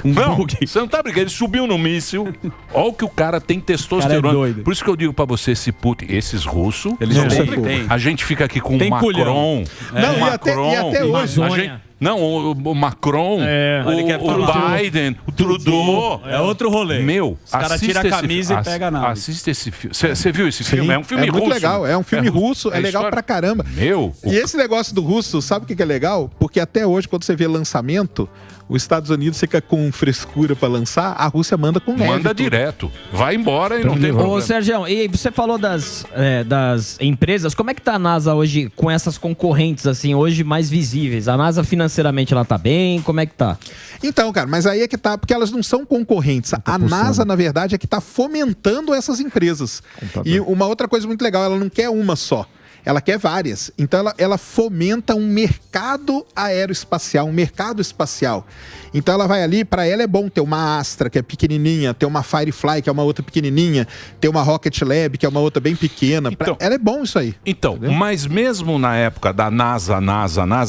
Não, bug. você não tá brincando. Ele subiu no míssil. Olha o que o cara tem testosterona. Cara é doido. Por isso que eu digo pra você, esse Putin, esses russos. Eles têm. A gente fica aqui com Tem o Macron. culhão. Não, o e até hoje. a gente- não, o Macron, Ele quer o falar. Biden, o Trudeau. É outro rolê. Meu, Os caras assista tiram a esse- camisa e pegam a nave. Assista esse filme. Você viu esse filme? Sim, É um filme é russo. muito legal. É um filme russo. É legal história- pra caramba. Meu, E esse negócio do russo, sabe o que que é legal? Porque até hoje, quando você vê lançamento, os Estados Unidos fica com frescura pra lançar, a Rússia manda com neve. manda tudo. direto. Vai embora e não tem Ô, problema. Sérgio, e você falou das empresas. Como é que tá a NASA hoje com essas concorrentes, assim, hoje mais visíveis? A NASA financeiramente ela tá bem? Como é que tá? Então, cara, mas aí é que tá, porque elas não são concorrentes. A NASA, na verdade, é que tá fomentando essas empresas. E uma outra coisa muito legal, ela não quer uma só. Ela quer várias. Então ela fomenta um mercado aeroespacial, um mercado espacial. Então ela vai ali, para ela é bom ter uma Astra, que é pequenininha, ter uma Firefly, que é uma outra pequenininha, ter uma Rocket Lab, que é uma outra bem pequena. Então- Ela é bom isso aí. Então, mas mesmo na época da NASA,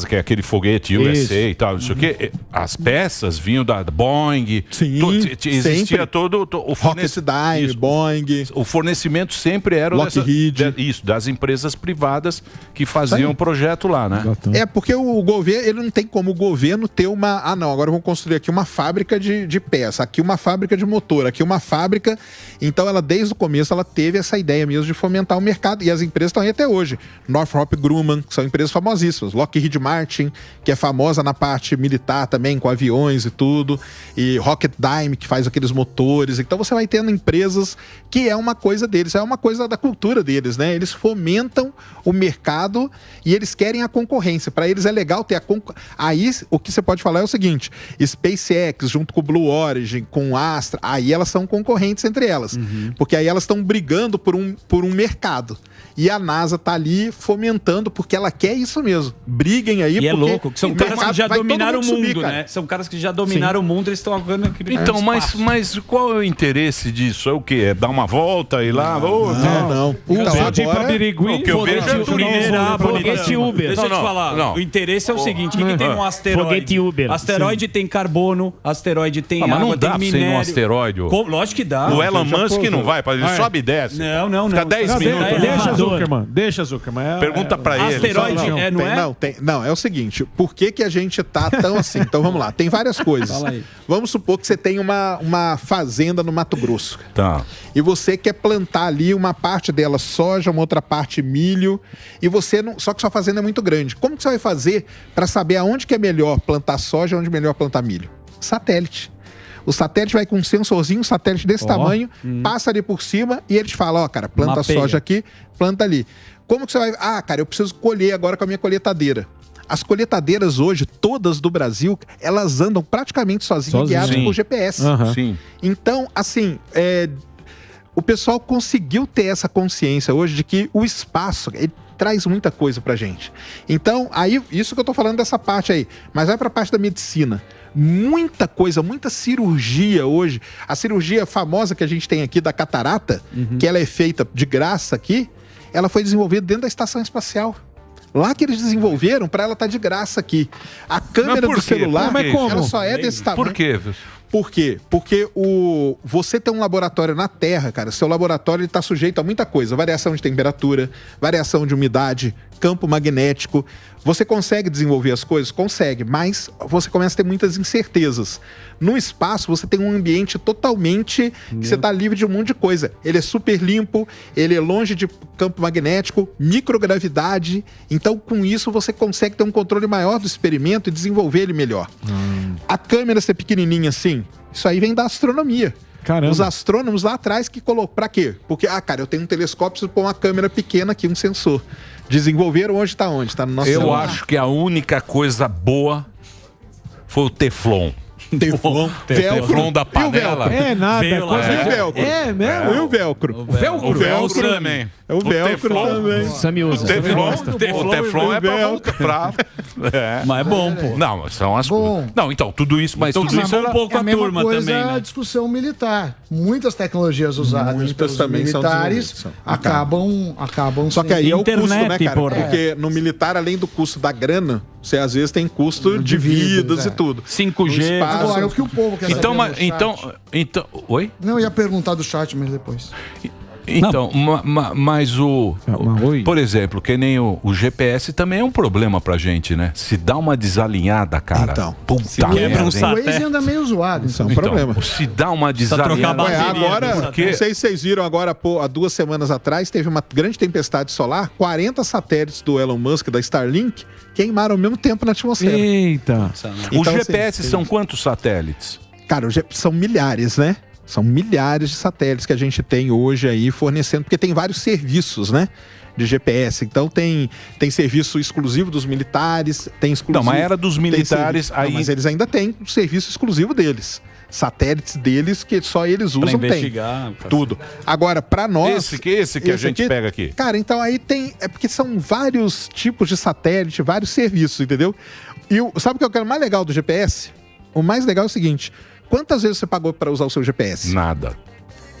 que é aquele foguete USA e tal, não sei o quê, as peças vinham da Boeing. Sim, Existia sempre. todo o Rocket Dime, Isso. Boeing. O fornecimento sempre era Lockheed. isso, das empresas privadas que faziam o projeto lá, né? É, porque o governo, ele não tem como o governo ter uma... Ah, não, agora eu vou construir aqui uma fábrica de peça, aqui uma fábrica de motor, aqui uma fábrica... Então, ela, desde o começo, ela teve essa ideia mesmo de fomentar o mercado. E as empresas estão aí até hoje. Northrop Grumman, que são empresas famosíssimas. Lockheed Martin, que é famosa na parte militar também, com aviões e tudo. E Rocketdyne, que faz aqueles motores. Então, você vai tendo empresas que é uma coisa deles, é uma coisa da cultura deles, né? Eles fomentam o mercado e eles querem a concorrência. Para eles é legal ter a concorrência. Aí, o que você pode falar é o seguinte: SpaceX, junto com o Blue Origin, com o Astra, aí elas são concorrentes entre elas. Porque aí elas estão brigando por um mercado. E a NASA tá ali fomentando, porque ela quer isso mesmo. Briguem aí, E é porque louco, que são o caras que mercado já vai todo dominaram o mundo mundo, subir, cara. né? São caras que já dominaram o mundo, eles estão agora naquele Então, mas qual é o interesse disso? É o quê? É dar uma volta e lá? Não. Então, Cansou de ir pra agora... Birigui? O que eu vejo é tudo minerar, Foguete Uber. Deixa eu te Não, falar. não. O interesse é o seguinte: o que tem um asteroide? Foguete Uber. Asteroide tem carbono, asteroide tem mas água, não dá tem pra você ir num minério. asteroide. Lógico que dá. O Elon já Musk pousou. não vai, ele sobe e desce. Não. Fica 10 Não, minutos. É deixa elevador. Zuckerman. Deixa Zuckerman. Pergunta pra ele. Asteroide Só- é, não é? Não, é o seguinte, por que que a gente tá tão assim? Então vamos lá, tem várias coisas. Fala aí. Vamos supor que você tem uma fazenda no Mato Grosso. Tá. E você quer plantar ali uma parte dela soja, uma outra parte milho, e você não, só que sua fazenda é muito grande. Como que você vai fazer para saber aonde que é melhor plantar soja e onde é melhor plantar milho? Satélite. O satélite vai com um sensorzinho, um satélite desse tamanho, passa ali por cima e ele te fala, ó, cara, planta Mapeia. soja aqui, planta ali. Como que você vai... Ah, cara, eu preciso colher agora com a minha colheitadeira. As coletadeiras hoje, todas do Brasil, elas andam praticamente sozinhas, guiadas por GPS. Sim. Então, assim, o pessoal conseguiu ter essa consciência hoje de que o espaço, ele traz muita coisa pra gente. Então, aí, isso que eu tô falando dessa parte aí, mas vai pra parte da medicina. Muita coisa, muita cirurgia hoje. A cirurgia famosa que a gente tem aqui da catarata, que ela é feita de graça aqui, ela foi desenvolvida dentro da estação espacial. Lá que eles desenvolveram para ela estar de graça aqui. A câmera do celular, ela só é desse tamanho. Por quê? Por quê? Porque você tem um laboratório na Terra, cara, seu laboratório está sujeito a muita coisa. Variação de temperatura, variação de umidade, campo magnético. Você consegue desenvolver as coisas? Consegue, mas você começa a ter muitas incertezas. No espaço, você tem um ambiente totalmente que você está livre de um monte de coisa. Ele é super limpo, ele é longe de campo magnético, microgravidade. Então, com isso, você consegue ter um controle maior do experimento e desenvolver ele melhor. A câmera ser pequenininha assim, isso aí vem da astronomia. Caramba. Os astrônomos lá atrás que colocam. Pra quê? Porque, cara, eu tenho um telescópio, preciso pôr uma câmera pequena aqui, um sensor. Desenvolveram hoje, tá onde? Tá no nosso Eu celular. acho que a única coisa boa foi o Teflon. Teflon da panela. É nada. Veio lá, coisa E o de- velcro? É mesmo? E o velcro? O velcro também. É o velcro Teflon. também. Sami usa. O Teflon é pra voltar pra... Mas é bom, pô. Não, são as... Bom. Não, então, tudo isso, mas Então, tudo isso um era... pouco É a a mesma turma coisa também, a né? discussão militar. Muitas tecnologias usadas Muitas pelos também são militares desenvolvidas. acabam Só que aí é o custo, né, Internet, cara? porra. Porque no militar, além do custo da grana, você às vezes tem custo de vidas e tudo. 5G. No espaço. Agora, o que o povo quer Então, saber no chat- então... Oi? Não, eu ia perguntar do chat, mas depois. Então, mas oi. por exemplo, que nem o GPS também é um problema pra gente, né? Se dá uma desalinhada, cara. Então, puta quebra merda, um hein? saco. O Waze anda meio zoado, Isso é então. um problema. Se dá uma trocar desalinhada... bateria. Agora, Porque- não sei se vocês viram agora, há 2 semanas atrás, teve uma grande tempestade solar, 40 satélites do Elon Musk, da Starlink, queimaram ao mesmo tempo na atmosfera. Eita. O Então, GPS assim, são quantos satélites? Cara, são milhares, né? São milhares de satélites que a gente tem hoje aí fornecendo, porque tem vários serviços, né? De GPS. Então tem serviço exclusivo dos militares, tem exclusivo... Não, mas era dos tem militares, serviço- aí... Não, mas eles ainda têm um serviço exclusivo deles. Satélites deles que só eles Pra usam, tem. investigar. Tudo. Agora, pra nós... Esse que a gente pega aqui. Cara, então aí tem... É porque são vários tipos de satélite, vários serviços, entendeu? E sabe o que é o mais legal do GPS? O mais legal é o seguinte... Quantas vezes você pagou para usar o seu GPS? Nada.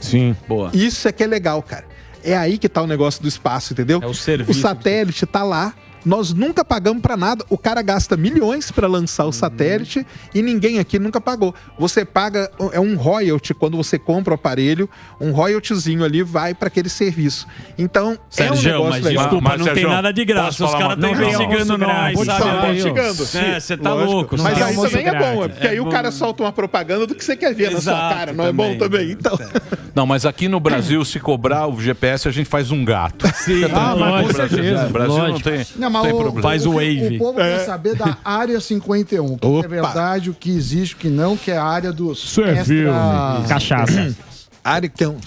Sim. Boa. Isso é que é legal, cara. É aí que tá o negócio do espaço, entendeu? É o serviço. O satélite tá lá. Nós nunca pagamos pra nada. O cara gasta milhões pra lançar o satélite e ninguém aqui nunca pagou. Você paga, é um royalty quando você compra o aparelho, um royaltyzinho ali vai pra aquele serviço. Então, Sérgio, é um negócio mas legal. desculpa, Mas, não tem Sérgio, nada de graça. posso Os falar caras uma estão coisa? investigando Não, nós, pode sabe? falar, Aí, chegando. É, você tá Lógico. louco. Mas sabe? aí almoço também é bom, grátis. porque aí o cara solta uma propaganda do que você quer ver na sua Exato, cara. Não é bom também? Então, Não, mas aqui no Brasil, se cobrar o GPS, a gente faz um gato. Sim, Ah, mas com certeza. O Brasil não Lógico. tem, Não, mas tem o, problema. Faz o que Wave. O povo quer saber da Área 51. O que é Opa. verdade, o que existe, o que não, que é a área dos Isso é filme. Cachaça.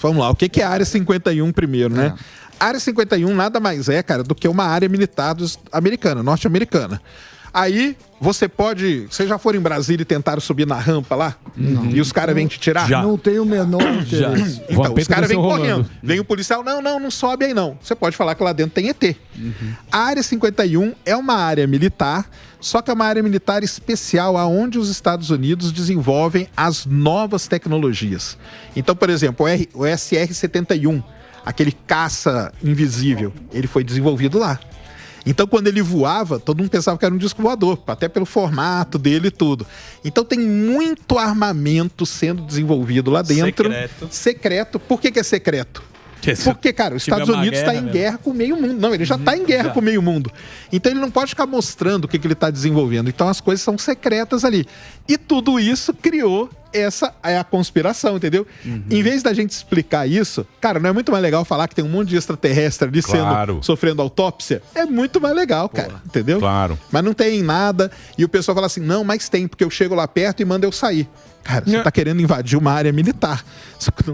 Vamos lá, o que é a área 51 primeiro, né? A área 51 nada mais é, cara, do que uma área militar americana, norte-americana. Aí você pode. Vocês já foram em Brasília e tentaram subir na rampa lá? E os caras vêm te tirar? Já. Não tem o menor interesse. O Então, os Vampeta caras vêm desceu correndo. rolando. Vem o policial, não sobe aí não. Você pode falar que lá dentro tem ET. A área 51 é uma área militar, só que é uma área militar especial aonde os Estados Unidos desenvolvem as novas tecnologias. Então, por exemplo, o SR-71, aquele caça invisível, ele foi desenvolvido lá. Então, quando ele voava, todo mundo pensava que era um disco voador, até pelo formato dele e tudo. Então, tem muito armamento sendo desenvolvido lá dentro. Secreto. Secreto. Por que é secreto? Porque, cara, os Tiver Estados uma Unidos está guerra em mesmo. guerra com o meio mundo. Não, ele já está em guerra com o meio mundo. Então, ele não pode ficar mostrando o que ele está desenvolvendo. Então, as coisas são secretas ali. E tudo isso criou essa é a conspiração, entendeu? Em vez da gente explicar isso, cara, não é muito mais legal falar que tem um monte de extraterrestre ali sofrendo autópsia? É muito mais legal, cara, entendeu? Claro. Mas não tem nada, e o pessoal fala assim, não, mas tem, porque eu chego lá perto e mando eu sair. Cara, você tá querendo invadir uma área militar.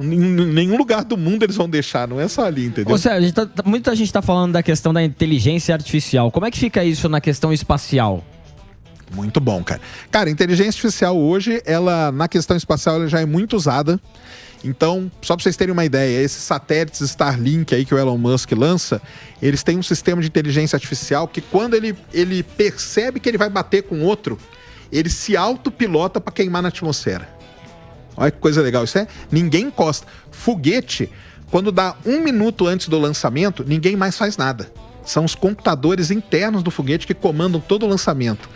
Em nenhum lugar do mundo eles vão deixar, não é só ali, entendeu? Ou seja, muita gente tá falando da questão da inteligência artificial. Como é que fica isso na questão espacial? Muito bom, cara. Cara, a inteligência artificial hoje, ela, na questão espacial, ela já é muito usada. Então, só para vocês terem uma ideia, esses satélites Starlink aí que o Elon Musk lança, eles têm um sistema de inteligência artificial que quando ele percebe que ele vai bater com outro, ele se autopilota para queimar na atmosfera. Olha que coisa legal isso é. Ninguém encosta. Foguete, quando dá 1 minuto antes do lançamento, ninguém mais faz nada. São os computadores internos do foguete que comandam todo o lançamento.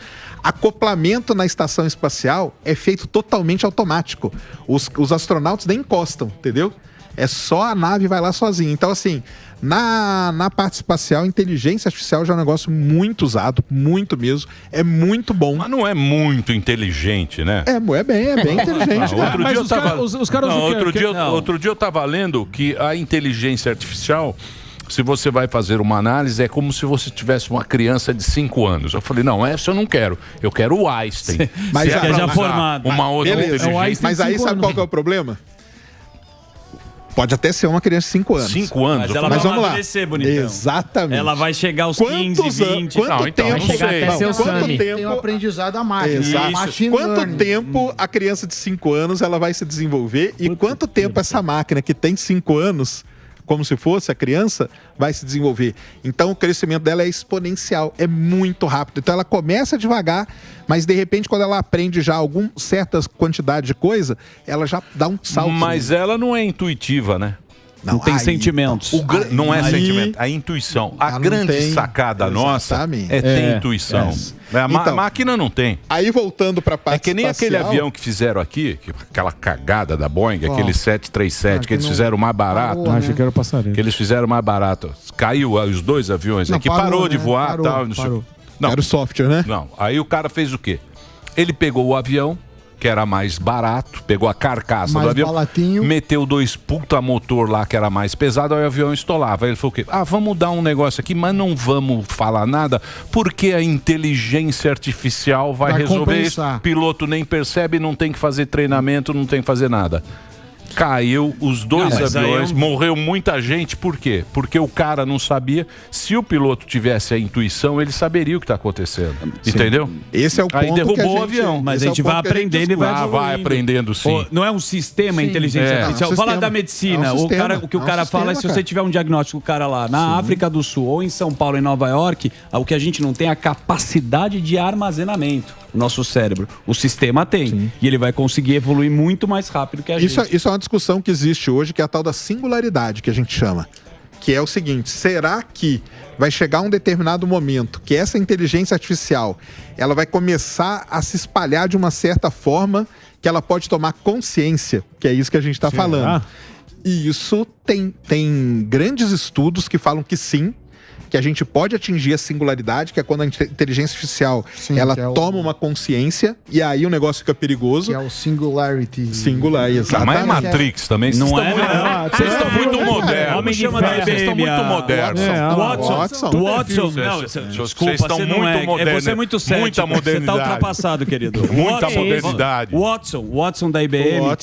Acoplamento na estação espacial é feito totalmente automático. Os astronautas nem encostam, entendeu? É só a nave vai lá sozinha. Então, assim, na parte espacial, a inteligência artificial já é um negócio muito usado, muito mesmo. É muito bom. Mas não é muito inteligente, né? É bem inteligente. Outro dia eu estava lendo que a inteligência artificial, se você vai fazer uma análise, é como se você tivesse uma criança de 5 anos. Eu falei, não, essa eu não quero. Eu quero o Einstein. Mas já formado. Uma outra inteligência. Mas aí sabe qual que é o problema? Pode até ser uma criança de 5 anos. 5 anos. Mas ela vai amadurecer, bonitão. Exatamente. Ela vai chegar aos 15, 20. Quanto tempo tem um aprendizado a mais. Exato. Quanto tempo a criança de 5 anos ela vai se desenvolver e quanto tempo essa máquina que tem 5 anos, como se fosse a criança, vai se desenvolver. Então o crescimento dela é exponencial, é muito rápido. Então ela começa devagar, mas de repente quando ela aprende já alguma certa quantidade de coisa, ela já dá um salto. Mas ela não é intuitiva, né? Não tem sentimentos. Não é sentimento, a intuição. A grande sacada nossa é ter intuição. A máquina não tem. Aí voltando para a parte é que nem espacial, aquele avião que fizeram aqui, aquela cagada da Boeing, aquele 737, que eles fizeram mais barato. Achei que era passarinho. Que eles fizeram mais barato. Caiu os 2 aviões aqui, parou de voar. Não, era o software, né? Não, aí o cara fez o quê? Ele pegou o avião, que era mais barato, pegou a carcaça mais do avião, baratinho, meteu 2 puta motor lá que era mais pesado, aí o avião estolava. Aí ele falou o quê? Vamos dar um negócio aqui, mas não vamos falar nada, porque a inteligência artificial vai resolver isso. O piloto nem percebe, não tem que fazer treinamento, não tem que fazer nada. Caiu os 2 aviões, morreu muita gente, por quê? Porque o cara não sabia. Se o piloto tivesse a intuição, ele saberia o que está acontecendo. Sim. Entendeu? Esse é o ponto. Aí derrubou o avião. Mas a gente vai aprendendo e vai evoluindo. Vai aprendendo, sim. Não é um sistema inteligência artificial. Fala da medicina. O que o cara fala é se você tiver um diagnóstico, o cara lá na África do Sul ou em São Paulo, em Nova York, o que a gente não tem é a capacidade de armazenamento. O nosso cérebro. O sistema tem. Sim. E ele vai conseguir evoluir muito mais rápido que a gente. Isso é uma discussão que existe hoje, que é a tal da singularidade, que a gente chama. Que é o seguinte, será que vai chegar um determinado momento que essa inteligência artificial ela vai começar a se espalhar de uma certa forma que ela pode tomar consciência, que é isso que a gente está falando. E isso tem grandes estudos que falam que sim, que a gente pode atingir a singularidade, que é quando a inteligência artificial ela toma uma consciência e aí o negócio fica perigoso. Que é o singularity. Exatamente. Mas é Matrix também. Não é? Vocês estão muito modernos. Vocês estão muito modernos. Watson. Desculpa, estão muito modernos. Você é muito cético. Muita modernidade. Você está ultrapassado, querido. Muita modernidade. Watson da IBM.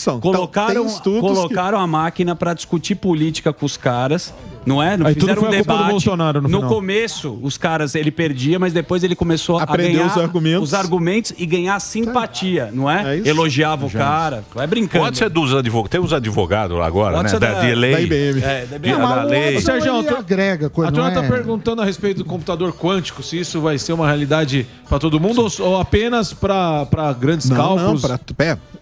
Colocaram a máquina para discutir política com os caras. Não é? Não aí fizeram tudo foi um debate. Do Bolsonaro no final. Começo, os caras, ele perdia, mas depois ele começou a ganhar os argumentos e ganhar simpatia, não é? Elogiava o cara. Vai brincando. Pode ser dos advogados. Tem os advogados lá agora, né? Da lei. Da IBM. Da lei. Sérgio, agrega coisa. A turma tá perguntando a respeito do computador quântico, se isso vai ser uma realidade para todo mundo ou apenas para grandes cálculos.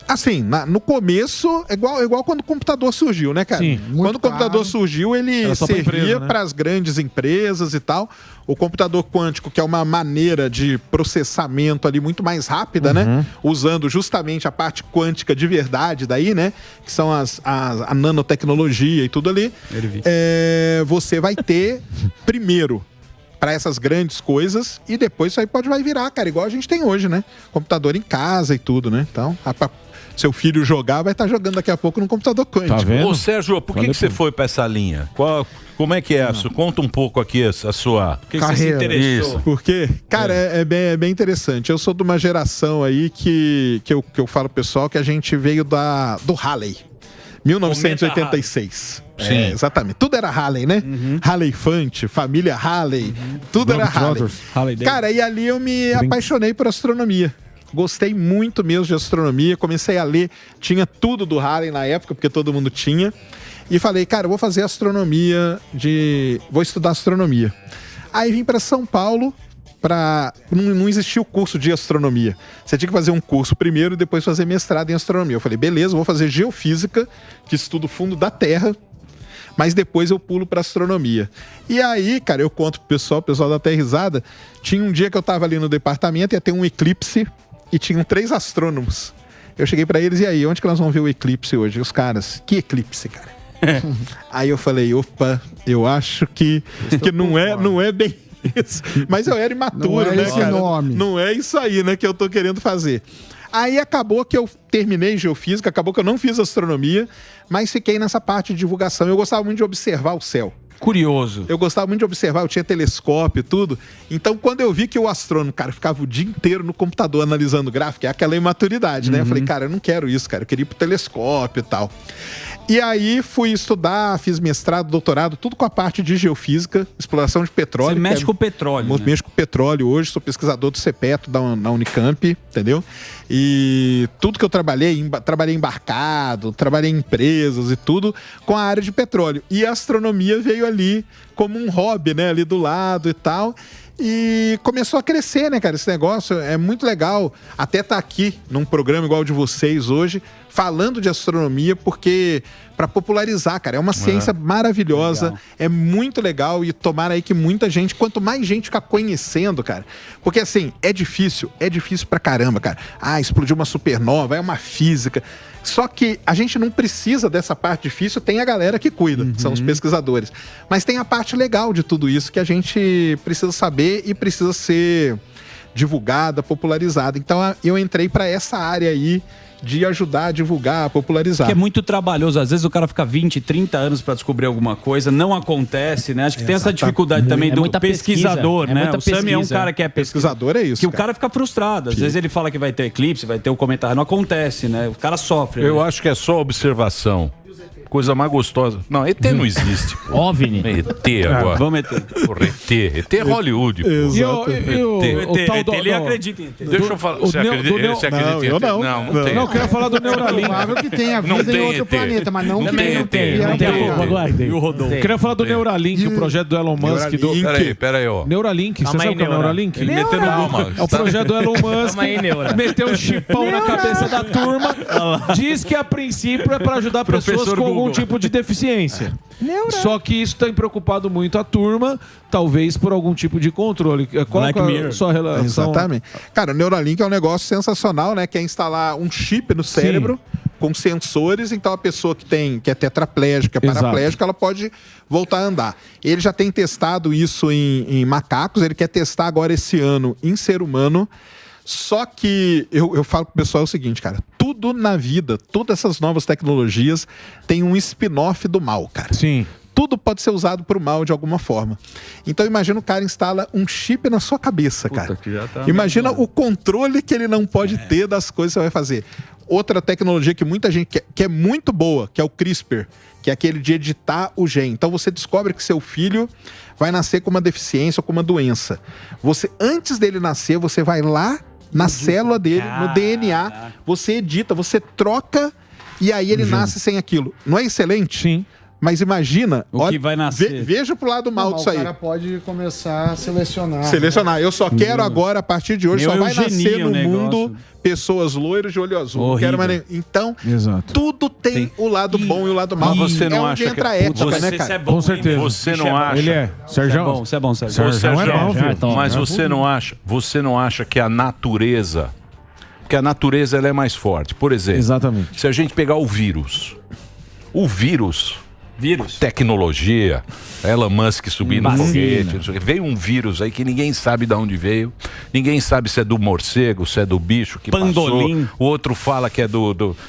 Assim, no começo, é igual quando o computador surgiu, né, cara? Sim, quando o computador surgiu, ele servia para as grandes empresas e tal. O computador quântico, que é uma maneira de processamento ali muito mais rápida, né? Usando justamente a parte quântica de verdade daí, né? Que são a nanotecnologia e tudo ali. Você vai ter, primeiro, para essas grandes coisas, e depois isso aí vai virar, cara, igual a gente tem hoje, né? Computador em casa e tudo, né? Então, seu filho jogar, vai estar jogando daqui a pouco no computador quântico. Ô, Sérgio, por que você foi para essa linha? Como é que é isso? Conta um pouco aqui a sua carreira. Isso. Porque, cara, é bem interessante. Eu sou de uma geração aí que eu falo pro pessoal que a gente veio do Halley. 1986. Sim. Exatamente. Tudo era Halley, né? Halley Fante, família Halley, tudo era Halley. Cara, e ali eu me apaixonei por astronomia. Gostei muito mesmo de astronomia. Comecei a ler, tinha tudo do Halley na época, porque todo mundo tinha. E falei, cara, eu vou fazer vou estudar astronomia. Aí vim para São Paulo. Não existia o curso de astronomia. Você tinha que fazer um curso primeiro e depois fazer mestrado em astronomia. Eu falei, beleza, vou fazer geofísica, que estuda o fundo da Terra, mas depois eu pulo para astronomia. E aí, cara, eu conto pro pessoal, o pessoal dá até risada. Tinha um dia que eu tava ali no departamento, ia ter um eclipse e tinham 3 astrônomos. Eu cheguei para eles, e aí, onde que nós vamos ver o eclipse hoje? Os caras, que eclipse, cara? Aí eu falei, opa, eu acho que não é bem isso. Mas eu era imaturo, né, cara? Não é isso aí, né, que eu tô querendo fazer. Aí acabou que eu terminei geofísica, acabou que eu não fiz astronomia, mas fiquei nessa parte de divulgação. Eu gostava muito de observar o céu. Curioso. Eu gostava muito de observar, eu tinha telescópio e tudo. Então, quando eu vi que o astrônomo, cara, ficava o dia inteiro no computador analisando gráfico, é aquela imaturidade, né? Eu falei, cara, eu não quero isso, cara. Eu queria ir pro telescópio e tal. E aí fui estudar, fiz mestrado, doutorado, tudo com a parte de geofísica, exploração de petróleo. Você mexe com petróleo, né? Mexo com petróleo hoje, sou pesquisador do CEPETO na Unicamp, entendeu? E tudo que eu trabalhei embarcado, trabalhei em empresas e tudo com a área de petróleo. E a astronomia veio ali como um hobby, né? Ali do lado e tal. E começou a crescer, né, cara? Esse negócio é muito legal. Até estar aqui num programa igual o de vocês hoje, falando de astronomia, porque para popularizar, cara, é uma ciência maravilhosa, legal. É muito legal e tomara aí que muita gente, quanto mais gente ficar conhecendo, cara, porque assim, é difícil pra caramba, cara. Explodiu uma supernova, é uma física. Só que a gente não precisa dessa parte difícil, tem a galera que cuida, que são os pesquisadores. Mas tem a parte legal de tudo isso que a gente precisa saber e precisa ser divulgada, popularizada. Então eu entrei para essa área aí de ajudar a divulgar, a popularizar. Que é muito trabalhoso. Às vezes o cara fica 20, 30 anos para descobrir alguma coisa, não acontece, né? Acho que tem essa dificuldade também do pesquisador, né? O Sami é um cara que é pesquisador, é isso. Que o cara fica frustrado. Às vezes ele fala que vai ter eclipse, vai ter o comentário, não acontece, né? O cara sofre. Eu acho que é só observação. Coisa mais gostosa. Não, ET não existe. OVNI. ET agora. Vamos ET. Porra, ET é Hollywood. Exato. ET, ele acredita em ET. Deixa eu falar. Você acredita em ET? Eu não. Não tem. Não, eu queria falar do Neuralink. Provável que tenha vida em outro planeta, mas não tem. E o Rodolfo. Queria falar do Neuralink, o projeto do Elon Musk. Peraí, ó. Neuralink, você sabe o que é o Neuralink? Ele meteu no Goma. É o projeto do Elon Musk. Meteu um chipão na cabeça da turma. Diz que a princípio é para ajudar pessoas com algum tipo de deficiência. Só que isso tem preocupado muito a turma, talvez por algum tipo de controle. Qual é a sua relação? Exatamente. Cara, o Neuralink é um negócio sensacional, né? Que é instalar um chip no cérebro com sensores, então a pessoa que é tetraplégica, paraplégica, ela pode voltar a andar. Ele já tem testado isso em macacos, ele quer testar agora esse ano em ser humano. Só que eu falo pro pessoal o seguinte, cara, tudo na vida, todas essas novas tecnologias tem um spin-off do mal, cara. Sim. Tudo pode ser usado pro mal de alguma forma. Então imagina o cara instala um chip na sua cabeça, cara. Imagina o controle que ele não pode ter das coisas que você vai fazer. Outra tecnologia que muita gente quer, que é muito boa, que é o CRISPR, que é aquele de editar o gene. Então você descobre que seu filho vai nascer com uma deficiência ou com uma doença. Você, antes dele nascer, você vai lá na célula dele, no DNA, você edita, você troca e aí ele nasce sem aquilo. Não é excelente? Sim. Mas imagina, o que vai nascer. Veja pro lado mal disso aí. O cara pode começar a selecionar. Eu só quero agora, a partir de hoje, só vai nascer no mundo pessoas loiras de olho azul. Não quero mais nem... Então, tudo tem o lado bom e o lado mal. Mas você não acha que entra a ética, né, cara? Com certeza. Você não acha... Ele é. Sérgio. Você é bom, Sérgio. Mas você não acha que a natureza... Porque a natureza ela é mais forte. Por exemplo, exatamente. Se a gente pegar o vírus Vírus. Tecnologia, Elon Musk subindo no Vacina. foguete, não sei o quê. Veio um vírus aí que ninguém sabe de onde veio, ninguém sabe se é do morcego, se é do bicho que Pandolim. passou. O outro fala que é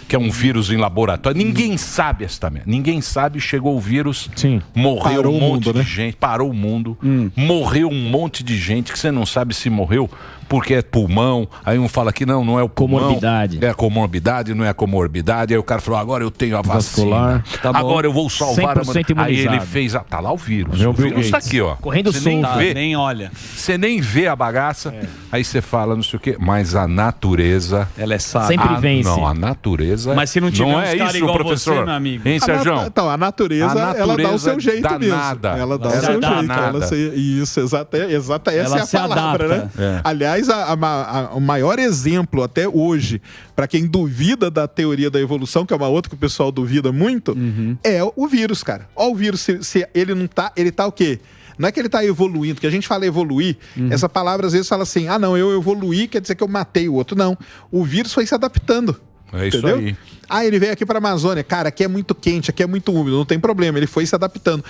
que é um vírus em laboratório. Ninguém sabe esta merda. Ninguém sabe, chegou o vírus, morreu Parou um o monte mundo, de né? gente, parou o mundo, morreu um monte de gente que você não sabe se morreu porque é pulmão, aí um fala que não é o pulmão. Comorbidade. É a comorbidade, não é a comorbidade. Aí o cara falou, agora eu tenho a vacina. Vascular. Tá bom. Agora eu vou salvar a 100% Aí ele imunizado. fez, tá lá o vírus. Meu O Bill vírus tá Gates. aqui, ó. Correndo Você nem solto. vê, Nem olha. você nem vê a bagaça. Aí você fala, não sei o quê, mas a natureza... Ela é sábia. Sempre vence. Não, a natureza... Mas se não tiver uns é cara isso, igual professor. você, meu amigo. Hein, Sérgio? Então, a natureza, ela dá o seu jeito danada. mesmo. Ela dá o Ela seu é jeito. danada. Isso, exata, essa Ela é a se palavra, adapta. né? Aliás, o maior exemplo até hoje, para quem duvida da teoria da evolução, que é uma outra que o pessoal duvida muito, é o vírus, cara. Ó, o vírus, se ele não tá, ele tá o quê? Não é que ele está evoluindo, que a gente fala evoluir, essa palavra às vezes fala assim, não, eu evoluí, quer dizer que eu matei o outro. Não, o vírus foi se adaptando. É isso Entendeu? aí. Ele veio aqui para a Amazônia. Cara, aqui é muito quente, aqui é muito úmido, não tem problema. Ele foi se adaptando.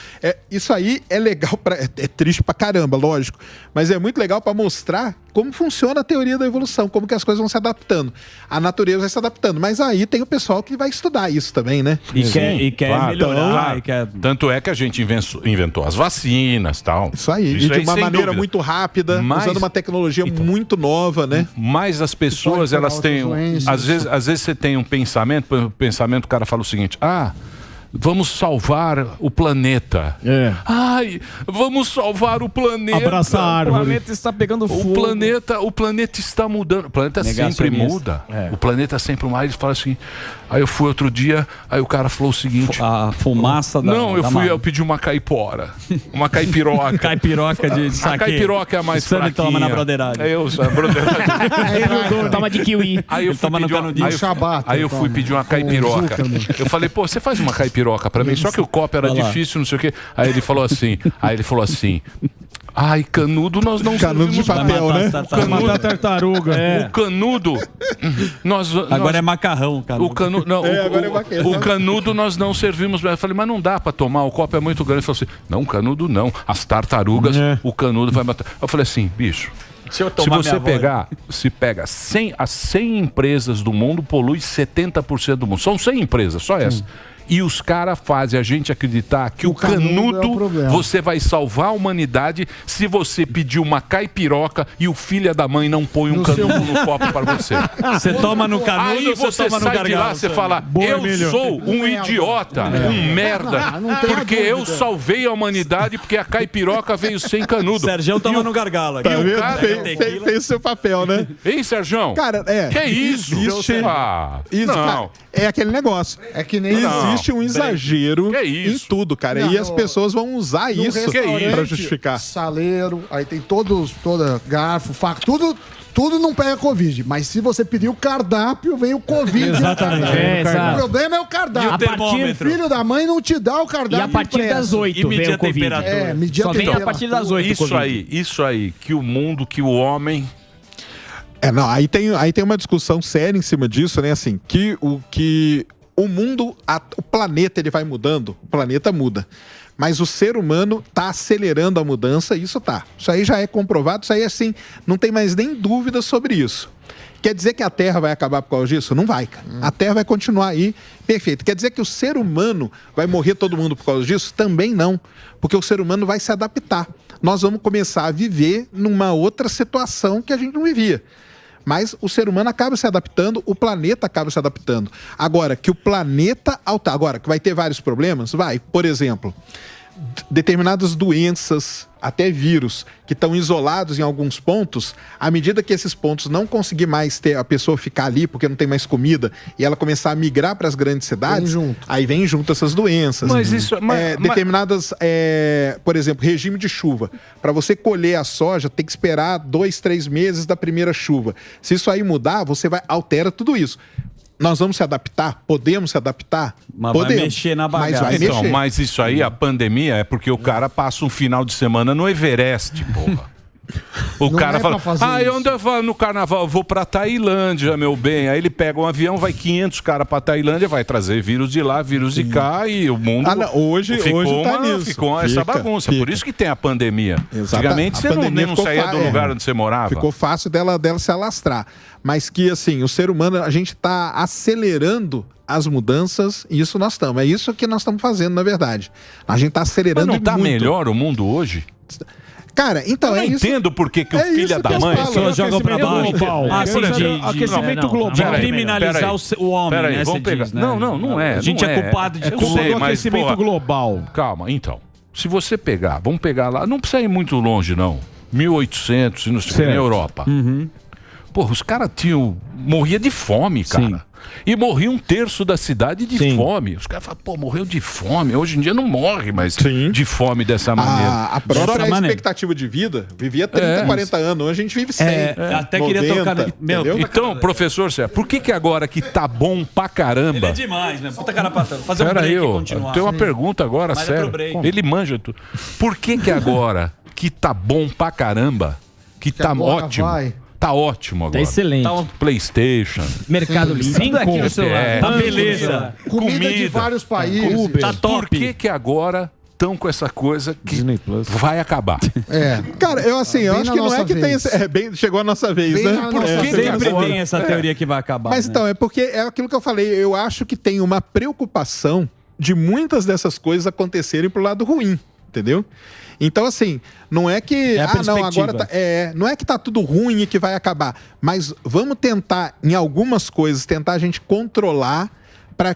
Isso aí é legal, é triste pra caramba, lógico. Mas é muito legal para mostrar como funciona a teoria da evolução, como que as coisas vão se adaptando. A natureza vai se adaptando. Mas aí tem o pessoal que vai estudar isso também, né? E quer Claro. melhorar. Claro. E quer... Tanto é que a gente inventou as vacinas e tal. Isso aí. E de uma sem maneira dúvida. muito rápida, Mas- usando uma tecnologia muito nova, né? Mas as pessoas, Pode pegar elas têm... outras doenças. Às vezes você tem um pensamento, o cara fala o seguinte, vamos salvar o planeta. Vamos salvar o planeta. Abraça a O árvore. planeta está pegando fogo. O planeta está mudando. O planeta sempre Negacionista. muda. O planeta sempre muda. Aí ele fala assim. Aí eu fui outro dia, aí o cara falou o seguinte. A fumaça da... Não, eu pedi uma caipora. Uma caipiroca. Caipiroca de A saque. caipiroca é a mais Sandy fraquinha. toma na broderagem. Eu, a broderagem. Toma de kiwi. Aí eu Ele fui toma no pedir uma- canudinho. aí eu- Ciabatta, Aí eu toma. fui pedir uma Com caipiroca. Zuckerman. Eu falei, pô, você faz uma caipiroca pra mim? Só que o copo era Vai lá. difícil, não sei o quê. Aí ele falou assim. Ai, canudo, nós não Canudo de servimos papel, Vai matar né? as tartarugas. Vai matar a tartaruga. O canudo. Agora é macarrão, cara. O canudo, não, agora é macarrão. o canudo nós não servimos. Eu falei, mas não dá pra tomar, o copo é muito grande. Ele falou assim, não, canudo não. As tartarugas, o canudo vai matar. Eu falei assim, bicho, Se eu se tomar você minha avó- pegar, as 100 empresas do mundo, polui 70% do mundo. São 100 empresas, só essa. E os caras fazem a gente acreditar que o canudo é o canudo, problema. você vai salvar a humanidade se você pedir uma caipiroca e o filho da mãe não põe um canudo no copo para você. Você toma no canudo Aí ou você toma no sai de lá, gargalo? você fala, eu Emílio. sou um idiota, um merda, Não tem porque eu dúvida. salvei a humanidade porque a caipiroca veio sem canudo. Sergião toma no gargalo aqui. Tá vendo? cara Fez o seu papel, né? Hein, Sérgio? Cara, Que isso? existe- Não. cara, é aquele negócio. É que nem Existe um exagero Que em isso? tudo, cara. Não, e as pessoas vão usar no isso restaurante, pra justificar. Saleiro, aí tem toda garfo, faca, tudo não pega Covid. Mas se você pedir o cardápio, vem o Covid. Exatamente. É, O exato. problema é o cardápio. E o termômetro? O filho da mãe não te dá o E cardápio a partir impresso. das 8 E vem medir o a Covid. temperatura. Medir Só a vem a temperatura. partir das 8 o Covid. Isso aí, que o mundo, que o homem... Não, aí tem uma discussão séria em cima disso, né? Assim, que o mundo, o planeta, ele vai mudando, o planeta muda. Mas o ser humano tá acelerando a mudança, e isso tá. Isso aí já é comprovado, isso aí, assim, não tem mais nem dúvida sobre isso. Quer dizer que a Terra vai acabar por causa disso? Não vai, cara. A Terra vai continuar aí, perfeito. Quer dizer que o ser humano vai morrer todo mundo por causa disso? Também não, porque o ser humano vai se adaptar. Nós vamos começar a viver numa outra situação que a gente não vivia. Mas o ser humano acaba se adaptando, o planeta acaba se adaptando. Agora, que o planeta agora, que vai ter vários problemas? Vai. Por exemplo, determinadas doenças, até vírus, que estão isolados em alguns pontos, à medida que esses pontos não conseguir mais ter a pessoa ficar ali porque não tem mais comida e ela começar a migrar para as grandes cidades, aí vem junto essas doenças. Mas isso- determinadas, por exemplo, regime de chuva. Para você colher a soja, tem que esperar 2, 3 meses da primeira chuva. Se isso aí mudar, você altera tudo isso. Nós vamos se adaptar? Podemos se adaptar? Mas vai Podemos. mexer na Mas bagaça. vai Então, mexer. mas isso aí, a pandemia, é porque o cara passa um final de semana no Everest, porra. O Não cara é fala, pra fazer eu ando no carnaval, eu vou pra Tailândia, meu bem. Aí ele pega um avião, vai 500 caras pra Tailândia, vai trazer vírus de lá, vírus de cá, e o mundo hoje tá nisso. ficou essa bagunça. Por isso que tem a pandemia. Antigamente A você pandemia não ficou saía do lugar onde você morava. Ficou fácil dela se alastrar. Mas que, assim, o ser humano, a gente tá acelerando as mudanças, e isso nós estamos. É isso que nós estamos fazendo, na verdade. A gente tá acelerando Mas não tá muito. melhor o mundo hoje? Cara, então eu não entendo por que o filho da mãe... As pessoas jogam pra baixo. Aquecimento global. De criminalizar o homem, Peraí, né? vamos pegar. Diz, né? Não é. A gente é culpado de tudo. Culpa do aquecimento global. Calma, então. Se você pegar, vamos pegar lá, não precisa ir muito longe, não. 1800, não sei, na Europa. Porra, os caras morria de fome, cara. Sim. E morria 1/3 da cidade de fome. Os caras falam, pô, morreu de fome. Hoje em dia não morre mais de fome dessa maneira. A própria expectativa de vida vivia 30, 40 anos. Hoje a gente vive 100. Até queria tocar... Então, professor Sérgio, por que agora que tá bom pra caramba... Ele é demais, né? Puta cara pra tanto. Fazer um break e continuar. Tem uma pergunta agora, Mas sério. é pro break. Ele manja tudo. Por que agora que tá bom pra caramba, que tá ótimo... Tá ótimo agora. Tá excelente. Tá um PlayStation. Mercado Livre. Tudo aqui no celular. Tá beleza. Comida de vários países. Uber. Tá top. Por que agora estão com essa coisa que vai acabar? Cara, eu acho que não é que tem esse... chegou a nossa vez, Bem né? na nossa vez. Sempre tem essa teoria que vai acabar. Mas né? então, é porque é aquilo que eu falei. Eu acho que tem uma preocupação de muitas dessas coisas acontecerem pro lado ruim, entendeu? Então, assim, não é que... não é que tá tudo ruim e que vai acabar. Mas vamos tentar, em algumas coisas, tentar a gente controlar para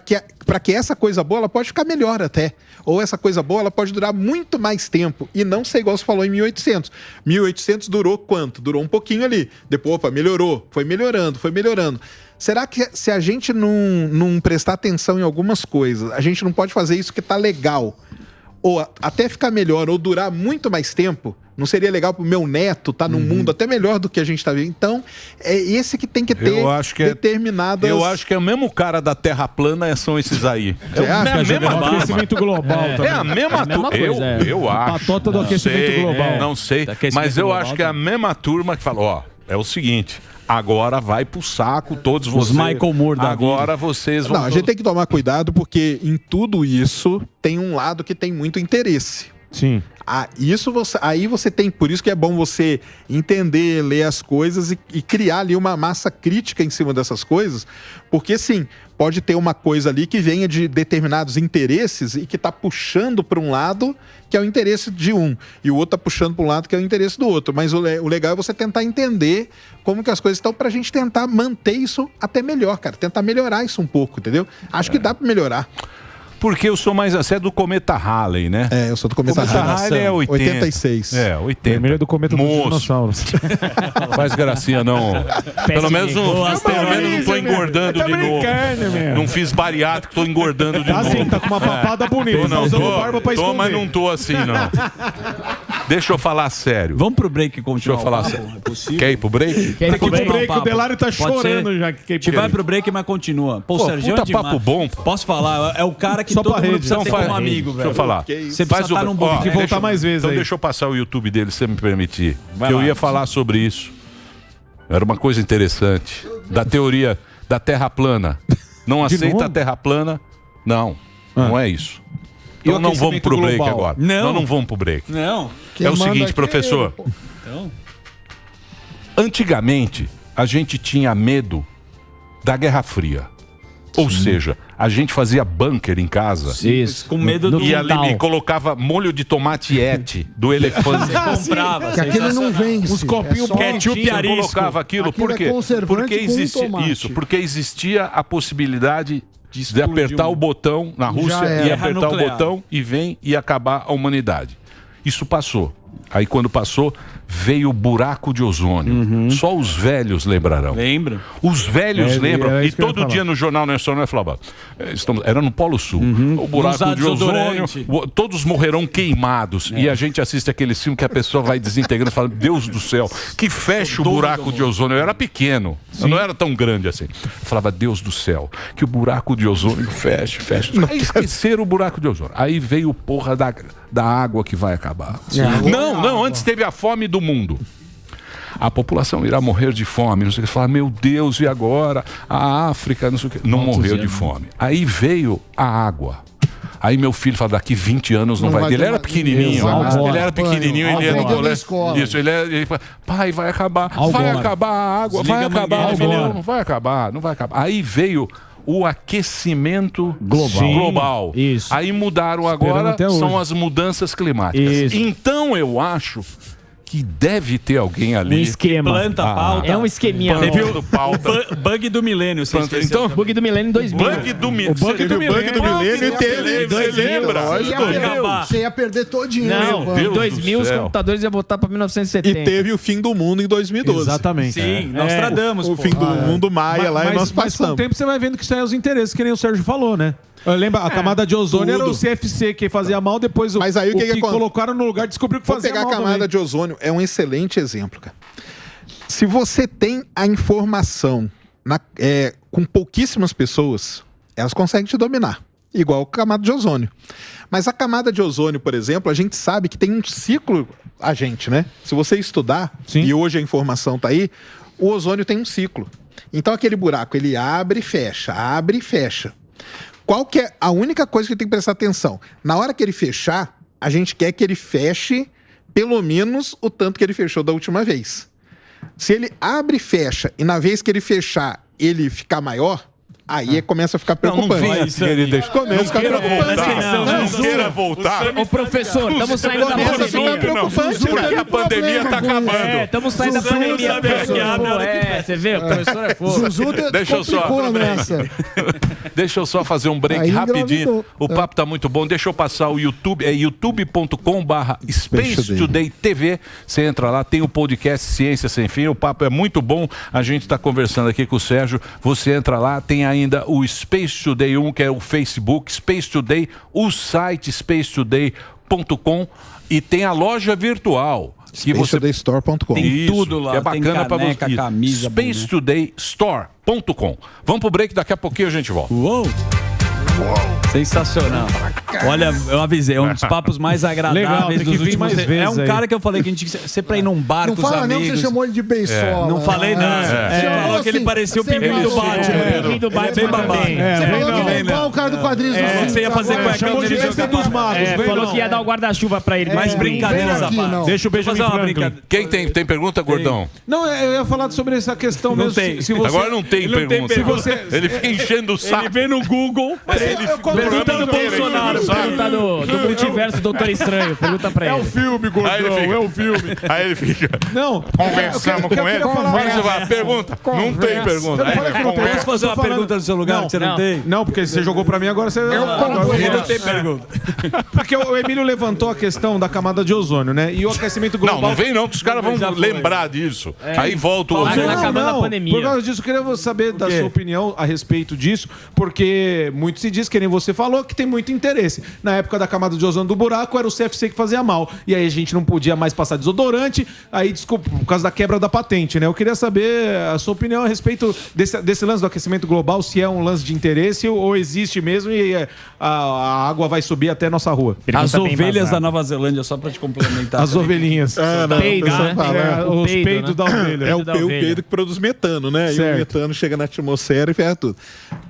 que essa coisa boa ela pode ficar melhor até. Ou essa coisa boa ela pode durar muito mais tempo. E não ser igual você falou em 1800. 1800 durou quanto? Durou um pouquinho ali. Depois, opa, melhorou. Foi melhorando, foi melhorando. Será que se a gente não prestar atenção em algumas coisas, a gente não pode fazer isso que tá legal? Ou até ficar melhor, ou durar muito mais tempo, não seria legal pro meu neto estar num mundo até melhor do que a gente tá vivendo? Então, é esse que tem que ter determinadas... Eu acho que é o mesmo cara da Terra plana são esses aí. É a mesma aquecimento global também. É a mesma turma. Eu acho. Patota do aquecimento global. Não sei, mas eu acho que é a mesma turma que fala, é o seguinte... Agora vai pro saco todos vocês. Os Michael Moore da Agora vocês vão... Não, a gente tem que tomar cuidado porque em tudo isso tem um lado que tem muito interesse. Sim. Aí você tem... Por isso que é bom você entender, ler as coisas e criar ali uma massa crítica em cima dessas coisas. Porque, sim, pode ter uma coisa ali que venha de determinados interesses e que tá puxando para um lado que é o interesse de um. E o outro tá puxando para um lado que é o interesse do outro. Mas o legal é você tentar entender como que as coisas estão pra gente tentar manter isso até melhor, cara. Tentar melhorar isso um pouco, entendeu? Acho que dá pra melhorar. Porque eu sou mais assim, é do Cometa Halley, né? Eu sou do Cometa Halley. É 80. 86. 80. Primeiro é do Cometa dos Dinossauros. Faz gracinha, não. Pelo menos não tô engordando de novo. Não fiz bariátrico, tô engordando de novo. Tá assim, tá com uma papada bonita. Não, usando barba pra esconder. Mas não tô assim, não. Deixa eu falar sério. Vamos pro break e continuar. Deixa eu falar sério. É possível? Quer ir pro break? Quer ir pro break? O Delário tá chorando já. A gente vai pro break, mas continua. Pô, o Sergião puta papo bom. Posso falar? É o cara que só todo mundo precisa ter como amigo, velho. Deixa eu falar. Você precisa estar num Tem que voltar mais vezes então aí. deixa eu passar o YouTube dele, se você me permitir. Eu ia falar sobre isso. Era uma coisa interessante. Da teoria da Terra plana. Não aceita a Terra plana? Não. Não é isso. Então não vamos pro break agora. Não vamos pro break. Não. É o seguinte, professor. Antigamente, a gente tinha medo da Guerra Fria. Ou seja, a gente fazia bunker em casa. Isso, com medo do E ali me colocava molho de tomate ete do elefante. Você comprava. Que aquele não vence. Os copinhos ketchup e arisco. Colocava aquilo. Por Aquilo é quê? conservante Porque com existia tomate. isso, porque existia a possibilidade de apertar o botão na Rússia era. e apertar o Nuclear. botão e vem e acabar a humanidade. Isso passou. Aí quando passou, veio o buraco de ozônio. Só os velhos lembrarão. Lembra? Os velhos lembram. era E isso que eu ia todo falar. dia no Jornal Nacional falava. Era no Polo Sul. O buraco Usar de ozônio. desodorante. Todos morrerão queimados. E a gente assiste aquele filme que a pessoa vai desintegrando e fala: Deus do céu, que fecha o buraco de ozônio. Eu era pequeno. Eu não era tão grande assim. Eu falava: Deus do céu, que o buraco de ozônio feche. Aí esqueceram o buraco de ozônio. Aí veio porra da água que vai acabar. Não, antes teve a fome do mundo. a população irá morrer de fome. Não sei o que. Fala, meu Deus, e agora? A África, não sei o que. Não morreu de fome. Aí veio a água. Aí meu filho fala, daqui 20 anos não vai. Ele era pequenininho. Ele era pequenininho, ele ia no colégio. Isso, ele fala, pai, vai acabar. Vai acabar a água, vai acabar. Não vai acabar, não vai acabar. Aí veio o aquecimento global. Isso. Aí mudaram agora, são as mudanças climáticas. Isso. Então eu acho que deve ter alguém ali. Um esquema. Planta a pauta. É um esqueminha. Teve Planta o pauta. bug do milênio. Então, Bug do milênio em 2000. bug do milênio. Bug do milênio teve. Você lembra? Você ia perder todo o dinheiro. Não, Deus em 2000 do os céu. computadores iam voltar para 1970. E teve o fim do mundo em 2012. Exatamente. Sim, nós tradamos. O fim do mundo maia lá e nós Mas com o passamos. tempo você vai vendo que isso aí é os interesses, que nem o Sérgio falou, né? Lembra, a camada de ozônio era o CFC que fazia mal, depois Mas aí o que colocaram no lugar descobriu que Vou fazia pegar mal a camada também. de ozônio, é um excelente exemplo, cara. Se você tem a informação com pouquíssimas pessoas, elas conseguem te dominar. Igual a camada de ozônio. Mas a camada de ozônio, por exemplo, a gente sabe que tem um ciclo, né? Se você estudar, e hoje a informação tá aí, o ozônio tem um ciclo. Então aquele buraco, ele abre e fecha, abre e fecha. Qual que é a única coisa que tem que prestar atenção? Na hora que ele fechar, a gente quer que ele feche pelo menos o tanto que ele fechou da última vez. Se ele abre e fecha, e na vez que ele fechar, ele ficar maior, aí começa a ficar preocupante. Começa a ficar preocupante. Não queira voltar. Ô, professor, estamos saindo da pandemia. Porque a pandemia tá acabando. Estamos saindo da pandemia. Você vê, o professor é fogo. Deixa eu só. Deixa eu só fazer um break Aí rapidinho. engravidou. O papo tá muito bom. Deixa eu passar o YouTube. É youtube.com/Space Today TV. Você entra lá, tem o podcast Ciência Sem Fim. O papo é muito bom. A gente tá conversando aqui com o Sérgio. Você entra lá, tem ainda o Space Today 1, que é o Facebook, Space Today, o site spacetoday.com e tem a loja virtual. Que você SpaceTodayStore.com. Tem tudo lá, que é bacana para você. camisa, SpaceTodayStore.com. Vamos pro break, daqui a pouquinho a gente volta. Uou! Sensacional. Olha, eu avisei, é um dos papos mais agradáveis Legal, tem que dos vir últimos mais tempos. vezes É um aí. cara que eu falei que a gente tinha que ser pra ir num bar Não com os fala não que amigos. você chamou ele de Beisola. Não falei não. Você falou que ele parecia o Pinguim do Batman. Pinguim do Batman Bem babado. também. Você falou que ele é vem igual o cara do quadrinhos. Falou que você ia fazer cuecão Chamou de dele mestre jogar dos magos. vem Falou não. que ia dar o guarda-chuva pra ele. Mas brincadeiras à aqui, parte. não. Deixa o Deixa eu Benjamin fazer uma Franklin. brincadeira. Quem tem pergunta, gordão? Não, eu ia falar sobre essa questão mesmo. tem. Se você... Agora não tem pergunta. Se você... Ele fica enchendo o saco. Ele vê no Google. Pergunta do Bolsonaro. Pergunta do multiverso Doutor Estranho. Pergunta pra ele. filme, gordão, Aí ele fica- é o filme. Aí ele fica. Não, Conversamos eu com queria ele. falar- Mas você vai, pergunta. Não tem pergunta. Eu não falei que não tem. Conversa. Posso fazer uma pergunta no seu lugar que você não tem? Não, porque você jogou pra mim, agora você... Ele não tem pergunta. Porque o Emílio levantou a questão da camada de ozônio, né? E o aquecimento global... Não vem não, que os caras vão Já foi. lembrar disso. Aí volta o Mas ozônio. tá acabando a pandemia. Por causa disso, eu queria saber da sua opinião a respeito disso, porque muito se diz, que nem você falou, que tem muito interesse. Na época da camada de ozônio do buraco, era o CFC que fazia mal. E aí a gente não podia mais passar desodorante, aí, desculpa, por causa da quebra da patente, né? Eu queria saber a sua opinião a respeito desse lance do aquecimento global, se é um lance de interesse ou existe mesmo e a água vai subir até a nossa rua. As Pergunta bem ovelhas vazada. da Nova Zelândia, só pra te complementar. As ovelhinhas. Peido, né? Os Peido, peidos né? da ovelha. É o da peido ovelha. que produz metano, né? E Certo. o metano chega na atmosfera e ferra tudo.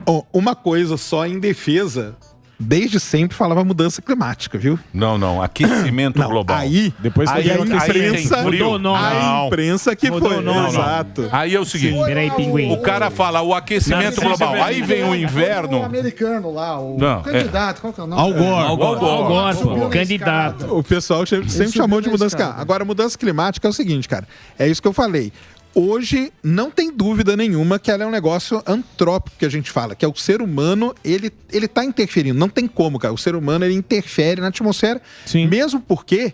Ó, uma coisa só em defesa, desde sempre falava mudança climática, viu? Não, aquecimento global. Aí, Depois que aí a virou tem imprensa, frio. Mudou o nome. a Não. imprensa que Mudou foi. o nome. Exato. Aí é o seguinte, Peraí, pinguim. o cara fala o aquecimento global, aí vem o O inverno. americano lá, o Não, candidato, qual que é o nome? Al Gore. Al Gore, pô, Subiu na candidato. escada. O pessoal sempre subiu chamou de na mudança escada. climática. Agora, mudança climática é o seguinte, cara. É isso que eu falei. Hoje, não tem dúvida nenhuma que ela é um negócio antrópico que a gente fala, que é o ser humano, ele tá interferindo. Não tem como, cara. O ser humano, ele interfere na atmosfera, Sim. mesmo porque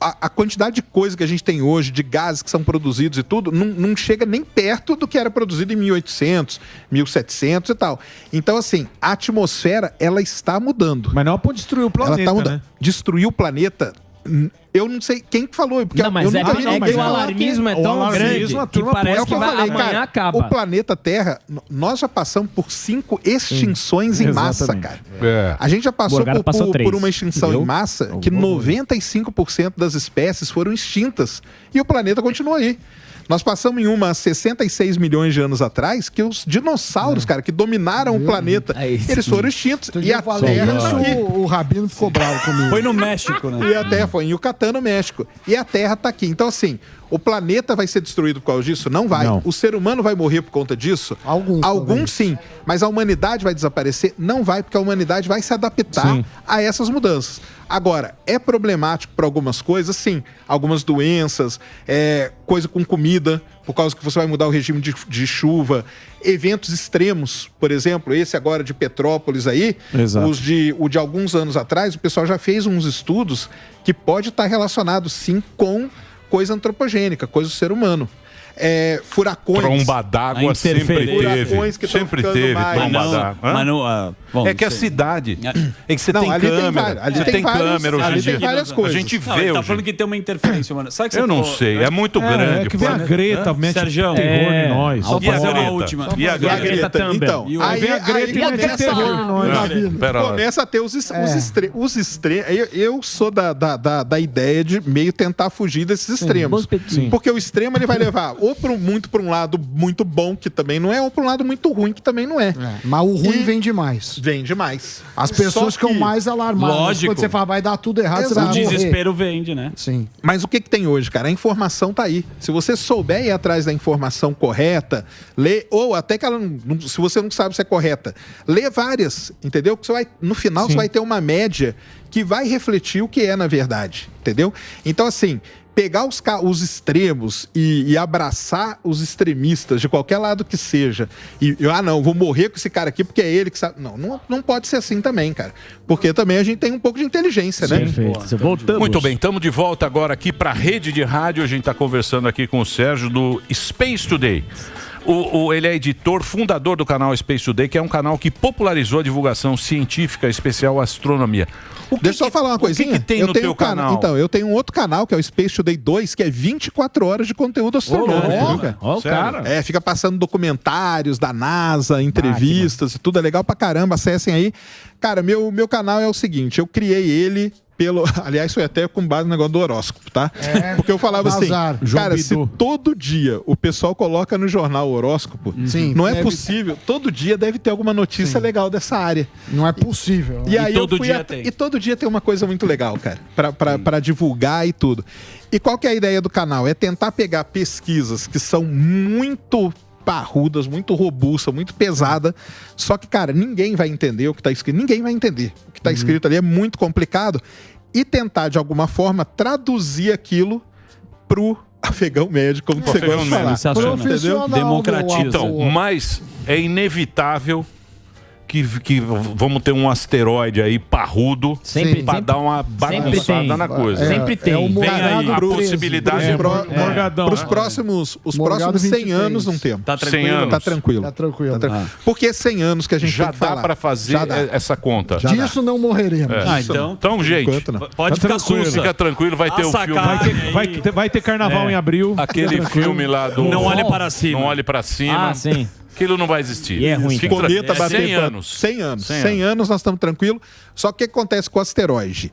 a quantidade de coisa que a gente tem hoje, de gases que são produzidos e tudo, não chega nem perto do que era produzido em 1800, 1700 e tal. Então, assim, a atmosfera, ela está mudando. Mas não é pra destruir o Ela planeta, tá mudando. né? Destruir o planeta, Eu não sei quem que falou, porque Não, mas eu é nunca vi que ninguém o falar alarmismo é que- tão o alarmismo, grande a que turma parece é o que eu vai, falei, amanhã cara, acaba. O planeta Terra, nós já passamos por 5 extinções em massa, Exatamente. cara. A gente já passou Morgado passou por 3. uma extinção em massa que 95% das espécies foram extintas e o planeta continua aí. Nós passamos em uma 66 milhões de anos atrás que os dinossauros, cara, que dominaram o planeta, eles foram extintos. E a Terra tá aqui. O Rabino ficou bravo comigo. Foi no México, né? E a Terra foi em Yucatán, no México. E a Terra tá aqui. Então, assim, o planeta vai ser destruído por causa disso? Não vai. Não. O ser humano vai morrer por conta disso? Alguns sim. Mas a humanidade vai desaparecer? Não vai, porque a humanidade vai se adaptar a essas mudanças. Agora, é problemático para algumas coisas, sim. Algumas doenças, coisa com comida, por causa que você vai mudar o regime de chuva. Eventos extremos, por exemplo, esse agora de Petrópolis aí, Exato. o de alguns anos atrás, o pessoal já fez uns estudos que pode estar relacionado, sim, com coisa antropogênica, coisa do ser humano. Furacões. Tromba d'água sempre teve. Furacões que Sempre tão teve ficando tromba mais. d'água. Hã? Mas não, bom, É que a sei. cidade. É que você Não, tem ali tem câmera. várias- ali Você tem tem vários- câmera hoje ali em tem dia. várias coisas. A gente Não, vê ele tá hoje. falando que tem uma interferência, mano. Sabe que você Eu não falou? sei. É muito grande. É que vem a Greta, mete Sérgio, terror em nós. Só E a fazer uma Greta? última. E a Greta? Thunberg. Então, E o- aí Vem a Greta e mete começa terror em nós. Rabino. Pera lá. Começa a ter os extremos. Eu sou da ideia de meio tentar fugir desses extremos. Sim. Porque o extremo ele vai levar ou muito para um lado muito bom, que também não é, ou para um lado muito ruim, que também não é. Mas o ruim E- vem demais. Vem demais. As pessoas Só ficam que- mais alarmadas. Lógico. Quando você fala, vai dar tudo errado, você Exato. vai O morrer. desespero vende, né? Sim. Mas o que tem hoje, cara? A informação tá aí. Se você souber ir atrás da informação correta, lê, ou até que ela se você não sabe se é correta, lê várias, entendeu? Porque no final você vai ter uma média que vai refletir o que é na verdade, entendeu? Então, assim, pegar os extremos e abraçar os extremistas de qualquer lado que seja não, vou morrer com esse cara aqui porque é ele que sabe. Não pode ser assim também, cara. Porque também a gente tem um pouco de inteligência, né? Perfeito. Voltamos. Muito bem, estamos de volta agora aqui para a rede de rádio. A gente está conversando aqui com o Sérgio do Space Today. Ele é editor, fundador do canal Space Today, que é um canal que popularizou a divulgação científica, especial astronomia. Deixa eu só falar uma coisinha. O que tem eu no tenho teu canal? Então, eu tenho um outro canal, que é o Space Today 2, que é 24 horas de conteúdo astronômico. Cara. Ó, o cara. Fica passando documentários da NASA, entrevistas, tudo é legal pra caramba, acessem aí. Cara, meu canal é o seguinte, eu criei ele aliás, foi até com base no negócio do horóscopo, tá? Porque eu falava Bazar. assim, João cara, Bidu. se todo dia o pessoal coloca no jornal o horóscopo, Sim, não é deve- possível. Todo dia deve ter alguma notícia legal dessa área. Não é possível. E aí todo eu fui dia tem. E todo dia tem uma coisa muito legal, cara, pra divulgar e tudo. E qual que é a ideia do canal? É tentar pegar pesquisas que são muito parrudas, muito robustas, muito pesada. Só que, cara, ninguém vai entender o que tá escrito. Ninguém vai entender. O que tá escrito ali é muito complicado. E tentar, de alguma forma, traduzir aquilo pro afegão médio, como você gosta de falar. Sensacional. Profissional, Democratiza. meu Então, amor. mas é inevitável que vamos ter um asteroide aí parrudo Sempre- para sempre- dar uma bagunçada tem. na coisa. Sempre tem. É o Vem aí Morgado a 13. possibilidade Morgadão. Pros próximos, Morgado próximos 100 23. anos não temos. Tá 100 tranquilo? anos. Tá tranquilo. Tá tranquilo. Porque 100 anos que a gente já tem que dá falar. para fazer Já dá. essa conta. Já dá. Disso não morreremos. Ah, então Gente, Enquanto não. pode Tá ficar tranquilo. sussa. fica tranquilo, vai ter o Nossa, filme. cara. Vai ter carnaval em abril. Aquele filme lá do Não olhe para cima. Não olhe para cima. Ah, sim. Aquilo não vai existir. E é ruim. Fica Cometa bater 100 pra- anos. 100 anos. 100 100 anos nós estamos tranquilos. Só que o que acontece com o asteroide?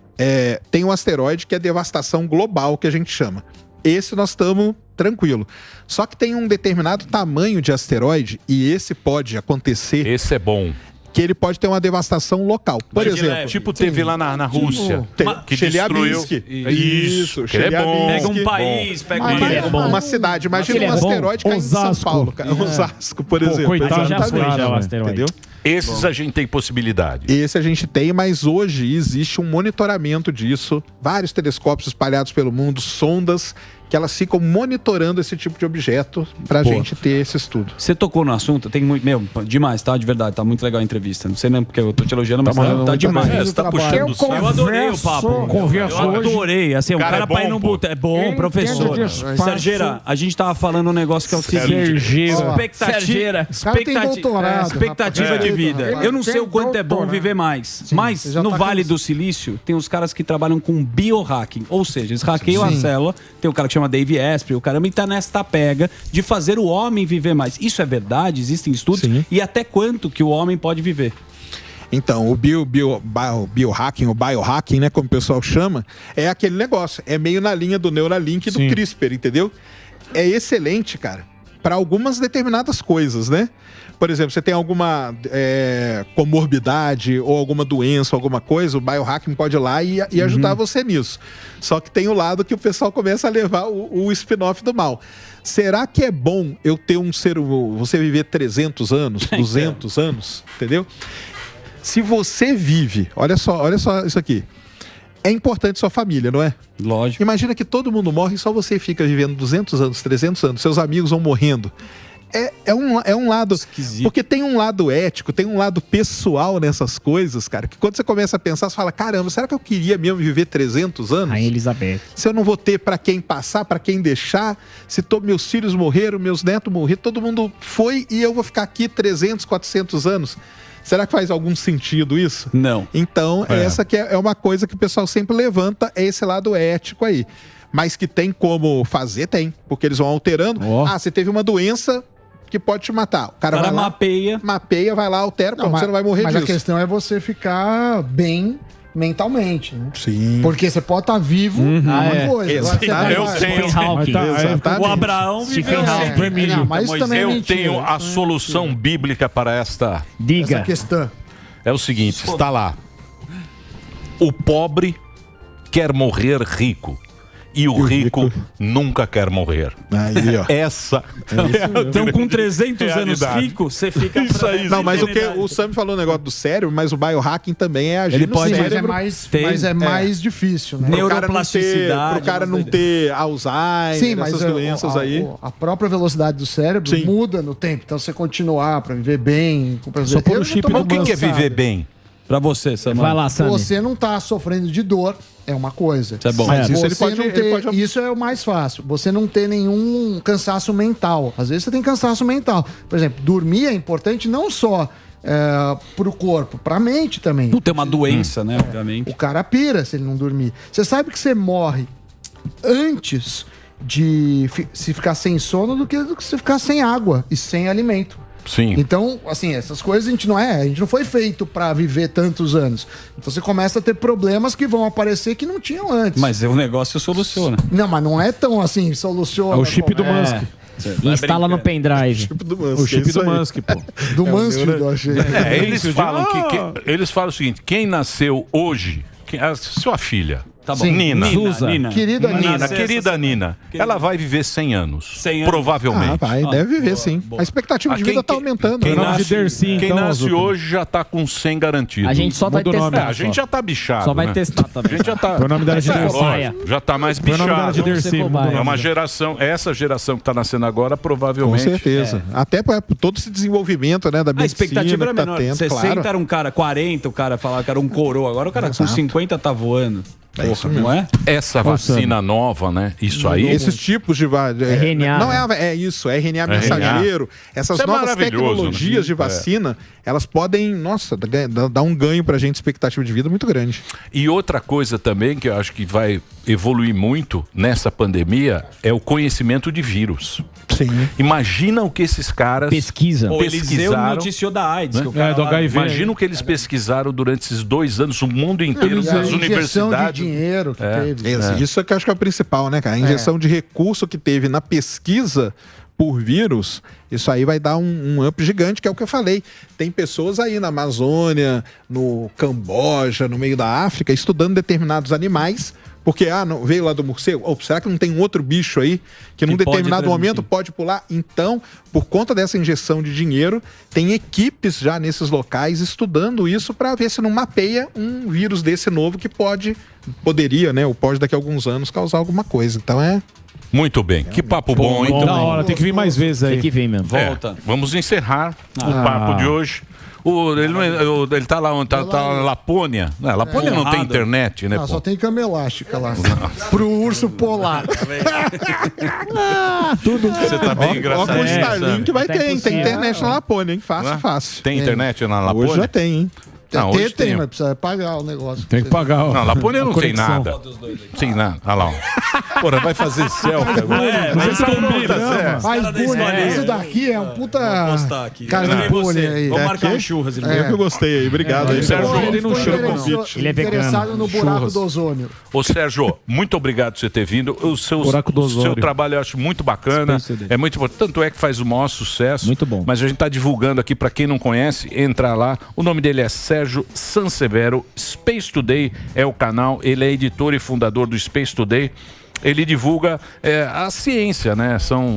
Tem um asteroide que é devastação global, que a gente chama. Esse nós estamos tranquilo. Só que tem um determinado tamanho de asteroide, e esse pode acontecer, Esse é bom. que ele pode ter uma devastação local. Por Mas de exemplo, leve. Tipo teve lá na Rússia. tem que destruiu. Chelyabinsk. Isso, que ele é bom. Pega um Bom. país, pega Mas- um... mas- é bom. Uma cidade, imagina Ele é um bom. asteroide caindo em São Osasco. Paulo, cara. Osasco, por exemplo. coitado Já foi, Exatamente. já o asteroide. Entendeu? Esses a gente tem possibilidade. Esse a gente tem, mas hoje existe um monitoramento disso, vários telescópios espalhados pelo mundo, sondas que elas ficam monitorando esse tipo de objeto pra gente ter esse estudo. Você tocou no assunto, tem muito. Meu, demais, tá? De verdade, tá muito legal a entrevista. Não sei nem porque eu tô te elogiando, mas tá demais. Você tá puxando o saco. Eu adorei o papo. Eu adorei. Assim, o cara pra ir no boteco. É bom, professor. Sergeira, a gente tava falando um negócio que é o seguinte: expectativa de vida. Eu não sei o quanto é bom viver mais. Mas no Vale do Silício, tem os caras que trabalham com biohacking. Ou seja, eles hackeiam a célula. Tem um cara que chama Dave Asprey, o caramba, e tá nesta pega de fazer o homem viver mais. Isso é verdade? Existem estudos? E até quanto que o homem pode viver? Então, o biohacking, o biohacking, né, como o pessoal chama, é aquele negócio. É meio na linha do Neuralink e do CRISPR, entendeu? É excelente, cara, para algumas determinadas coisas, né? Por exemplo, você tem alguma comorbidade ou alguma doença, alguma coisa, o biohacking pode ir lá e ajudar você nisso. Só que tem o lado que o pessoal começa a levar o spin-off do mal. Será que é bom eu ter você viver 300 anos, 200 anos, entendeu? Se você vive, olha só isso aqui. É importante sua família, não é? Lógico. Imagina que todo mundo morre e só você fica vivendo 200 anos, 300 anos, seus amigos vão morrendo. É um lado... Esquisito. Porque tem um lado ético, tem um lado pessoal nessas coisas, cara, que quando você começa a pensar, você fala, caramba, será que eu queria mesmo viver 300 anos? A Elizabeth. Se eu não vou ter pra quem passar, pra quem deixar, se meus filhos morreram, meus netos morreram, todo mundo foi e eu vou ficar aqui 300, 400 anos. Será que faz algum sentido isso? Não. Então, essa que é uma coisa que o pessoal sempre levanta, é esse lado ético aí. Mas que tem como fazer, tem. Porque eles vão alterando. Você teve uma doença que pode te matar. O cara vai lá, mapeia, vai lá, altera, você não vai morrer disso. Mas a questão é você ficar bem mentalmente, né? Sim. Porque você pode estar vivo, uma coisa. O Abraão viveu mas eu tenho a solução bíblica para essa questão. É o seguinte, está lá. O pobre quer morrer rico. E o rico nunca quer morrer. Aí, ó. Essa. Então, com 300 anos rico, você fica. Isso aí. Não, mas o Sam falou o negócio do cérebro, mas o biohacking também é agir no cérebro. Mas é mais difícil, né? Neuroplasticidade. Pro cara não ter Alzheimer, essas doenças aí. A própria velocidade do cérebro muda no tempo. Então, você continuar para viver bem. Só por o chip. Mas o que é viver bem? Pra você, Sam. Vai lá, Sam. Você não tá sofrendo de dor, é uma coisa. Isso é bom. Mas isso é o mais fácil. Você não ter nenhum cansaço mental. Às vezes você tem cansaço mental. Por exemplo, dormir é importante não só pro corpo, pra mente também. Não tem uma doença, né? Obviamente. O cara pira se ele não dormir. Você sabe que você morre antes de se ficar sem sono do que se ficar sem água e sem alimento. Sim. Então, assim, essas coisas a gente não foi feito pra viver tantos anos. Então você começa a ter problemas que vão aparecer que não tinham antes. Mas o negócio soluciona. Não, mas não é tão assim, soluciona. É o chip do Musk. Instala no pendrive. O chip do Musk, pô. Do Musk, eu achei. Eles falam o seguinte, quem nasceu hoje, sua filha, Tá bom. Nina. Querida Nina. Ela vai viver 100 anos. 100 anos. Provavelmente. Deve viver sim. Boa. A expectativa de vida está aumentando. Quem nasce hoje já está com 100 garantido. A gente só vai testar. A gente já está bichado. Só vai testar também. A gente já está. O nome dela de já está mais bichado. É uma geração. Essa geração que está nascendo agora, provavelmente. Com certeza. Até para todo esse desenvolvimento, né, da medicina. A expectativa era menor. Tendo, 60 era um cara, 40 o cara falava que era um coroa. Agora o cara com 50 tá voando. Isso não é? Essa vacina nova, né? Isso aí. Esses tipos de RNA. Não é isso, é RNA mensageiro. Essas novas tecnologias de vacina, elas podem, dar um ganho pra gente, expectativa de vida muito grande. E outra coisa também que eu acho que vai evoluir muito nessa pandemia é o conhecimento de vírus. Sim. Imagina o que esses caras pesquisaram. O Eliseu noticiou da AIDS. Né? Que o cara do HIV. Imagina o que eles pesquisaram durante esses 2 anos, o mundo inteiro, as universidades. De dinheiro que teve. Isso é que eu acho que é o principal, né, cara? A injeção de recurso que teve na pesquisa por vírus, isso aí vai dar um up gigante, que é o que eu falei. Tem pessoas aí na Amazônia, no Camboja, no meio da África, estudando determinados animais, porque, não, veio lá do morcego, será que não tem um outro bicho aí que num determinado momento pode pular? Então, por conta dessa injeção de dinheiro, tem equipes já nesses locais estudando isso para ver se não mapeia um vírus desse novo que poderia, né, ou pode daqui a alguns anos causar alguma coisa. Então Muito bem. Que papo bom, hein? Da hora, tem que vir mais vezes aí. Tem que vir mesmo. Volta. Vamos encerrar o papo de hoje. Ele tá lá onde? Tá na Lapônia. Não, Lapônia não tem internet, né? Não, só tem cama elástica lá. Pro urso polar. Tudo. Você tá bem engraçado. Ó, com o Starlink vai ter, hein? Tem internet na Lapônia, hein? Fácil, fácil. Tem internet na Lapônia? Hoje já tem, hein? Não, hoje tem, mas precisa pagar o negócio. Tem que pagar. Não, Lapônia não tem nada. Tem nada. Olha lá. Porra, vai fazer selfie agora. Mas Você programa. Zé. Faz bolha. Isso daqui é um puta cara de bolha aí. Vamos marcar um churras. Eu que gostei aí. Obrigado aí, Sérgio. Ele é vegano. Interessado no buraco do ozônio. Ô, Sérgio, muito obrigado por você ter vindo. O seu trabalho eu acho muito bacana. É muito importante. Tanto é que faz o maior sucesso. Muito bom. Mas a gente está divulgando aqui para quem não conhece, entrar lá. O nome dele é Sérgio Sansevero. Space Today é o canal. Ele é editor e fundador do Space Today. Ele divulga a ciência, né?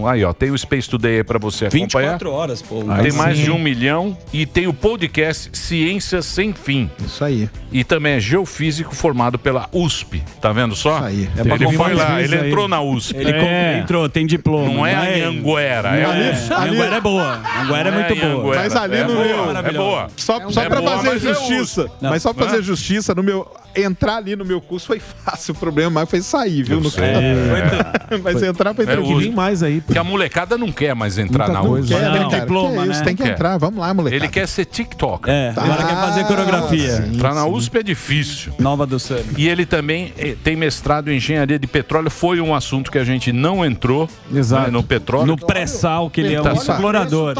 Aí, ó, tem o Space Today aí pra você acompanhar. 24 horas, pô. Tem mais de 1 milhão e tem o podcast Ciência Sem Fim. Isso aí. E também é geofísico formado pela USP. Tá vendo só? Isso aí. Ele foi lá, ele entrou na USP. Ele entrou, tem diploma. Não é a Anguera. A Anguera é boa. A Anguera é muito boa. Mas ali no meu... É boa. Só pra fazer justiça. Mas só pra fazer justiça, no meu... Entrar ali no meu curso foi fácil. O problema mais foi sair, viu? Mas entrar pra entrar. Tem que vir mais aí. Porque a molecada não quer mais entrar na USP. Quer, né, cara? diploma, Que isso, né? tem que entrar. Vamos lá, molecada. Ele quer ser TikTok. Agora quer fazer coreografia. Entrar na USP é difícil. Nova do Sano. E ele também tem mestrado em engenharia de petróleo. Foi um assunto que a gente não entrou. Exato. Né, no petróleo. No pré-sal, que ele é um explorador.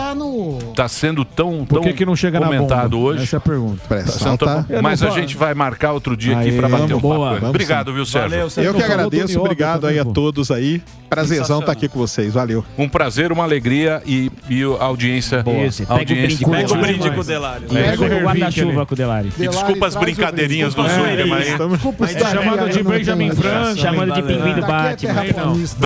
Tá sendo tão Por que não chega na comentado bomba? hoje. Essa é a pergunta. Mas a gente vai marcar outro dia aqui para bater um papo. Obrigado, viu, Sérgio? Valeu, Sérgio. Eu que agradeço. Obrigado aí a todos aí. Prazerzão estar aqui com vocês. Valeu. Um prazer, uma alegria e a audiência. Isso, pega o brinde com o Delari. Pega o guarda-chuva com o Delari. E desculpa as brincadeirinhas do Zoeira, mas... Desculpa, Chamando de Benjamin Franklin. Chamando de pinguim do Daqui é Batman. terraplanista.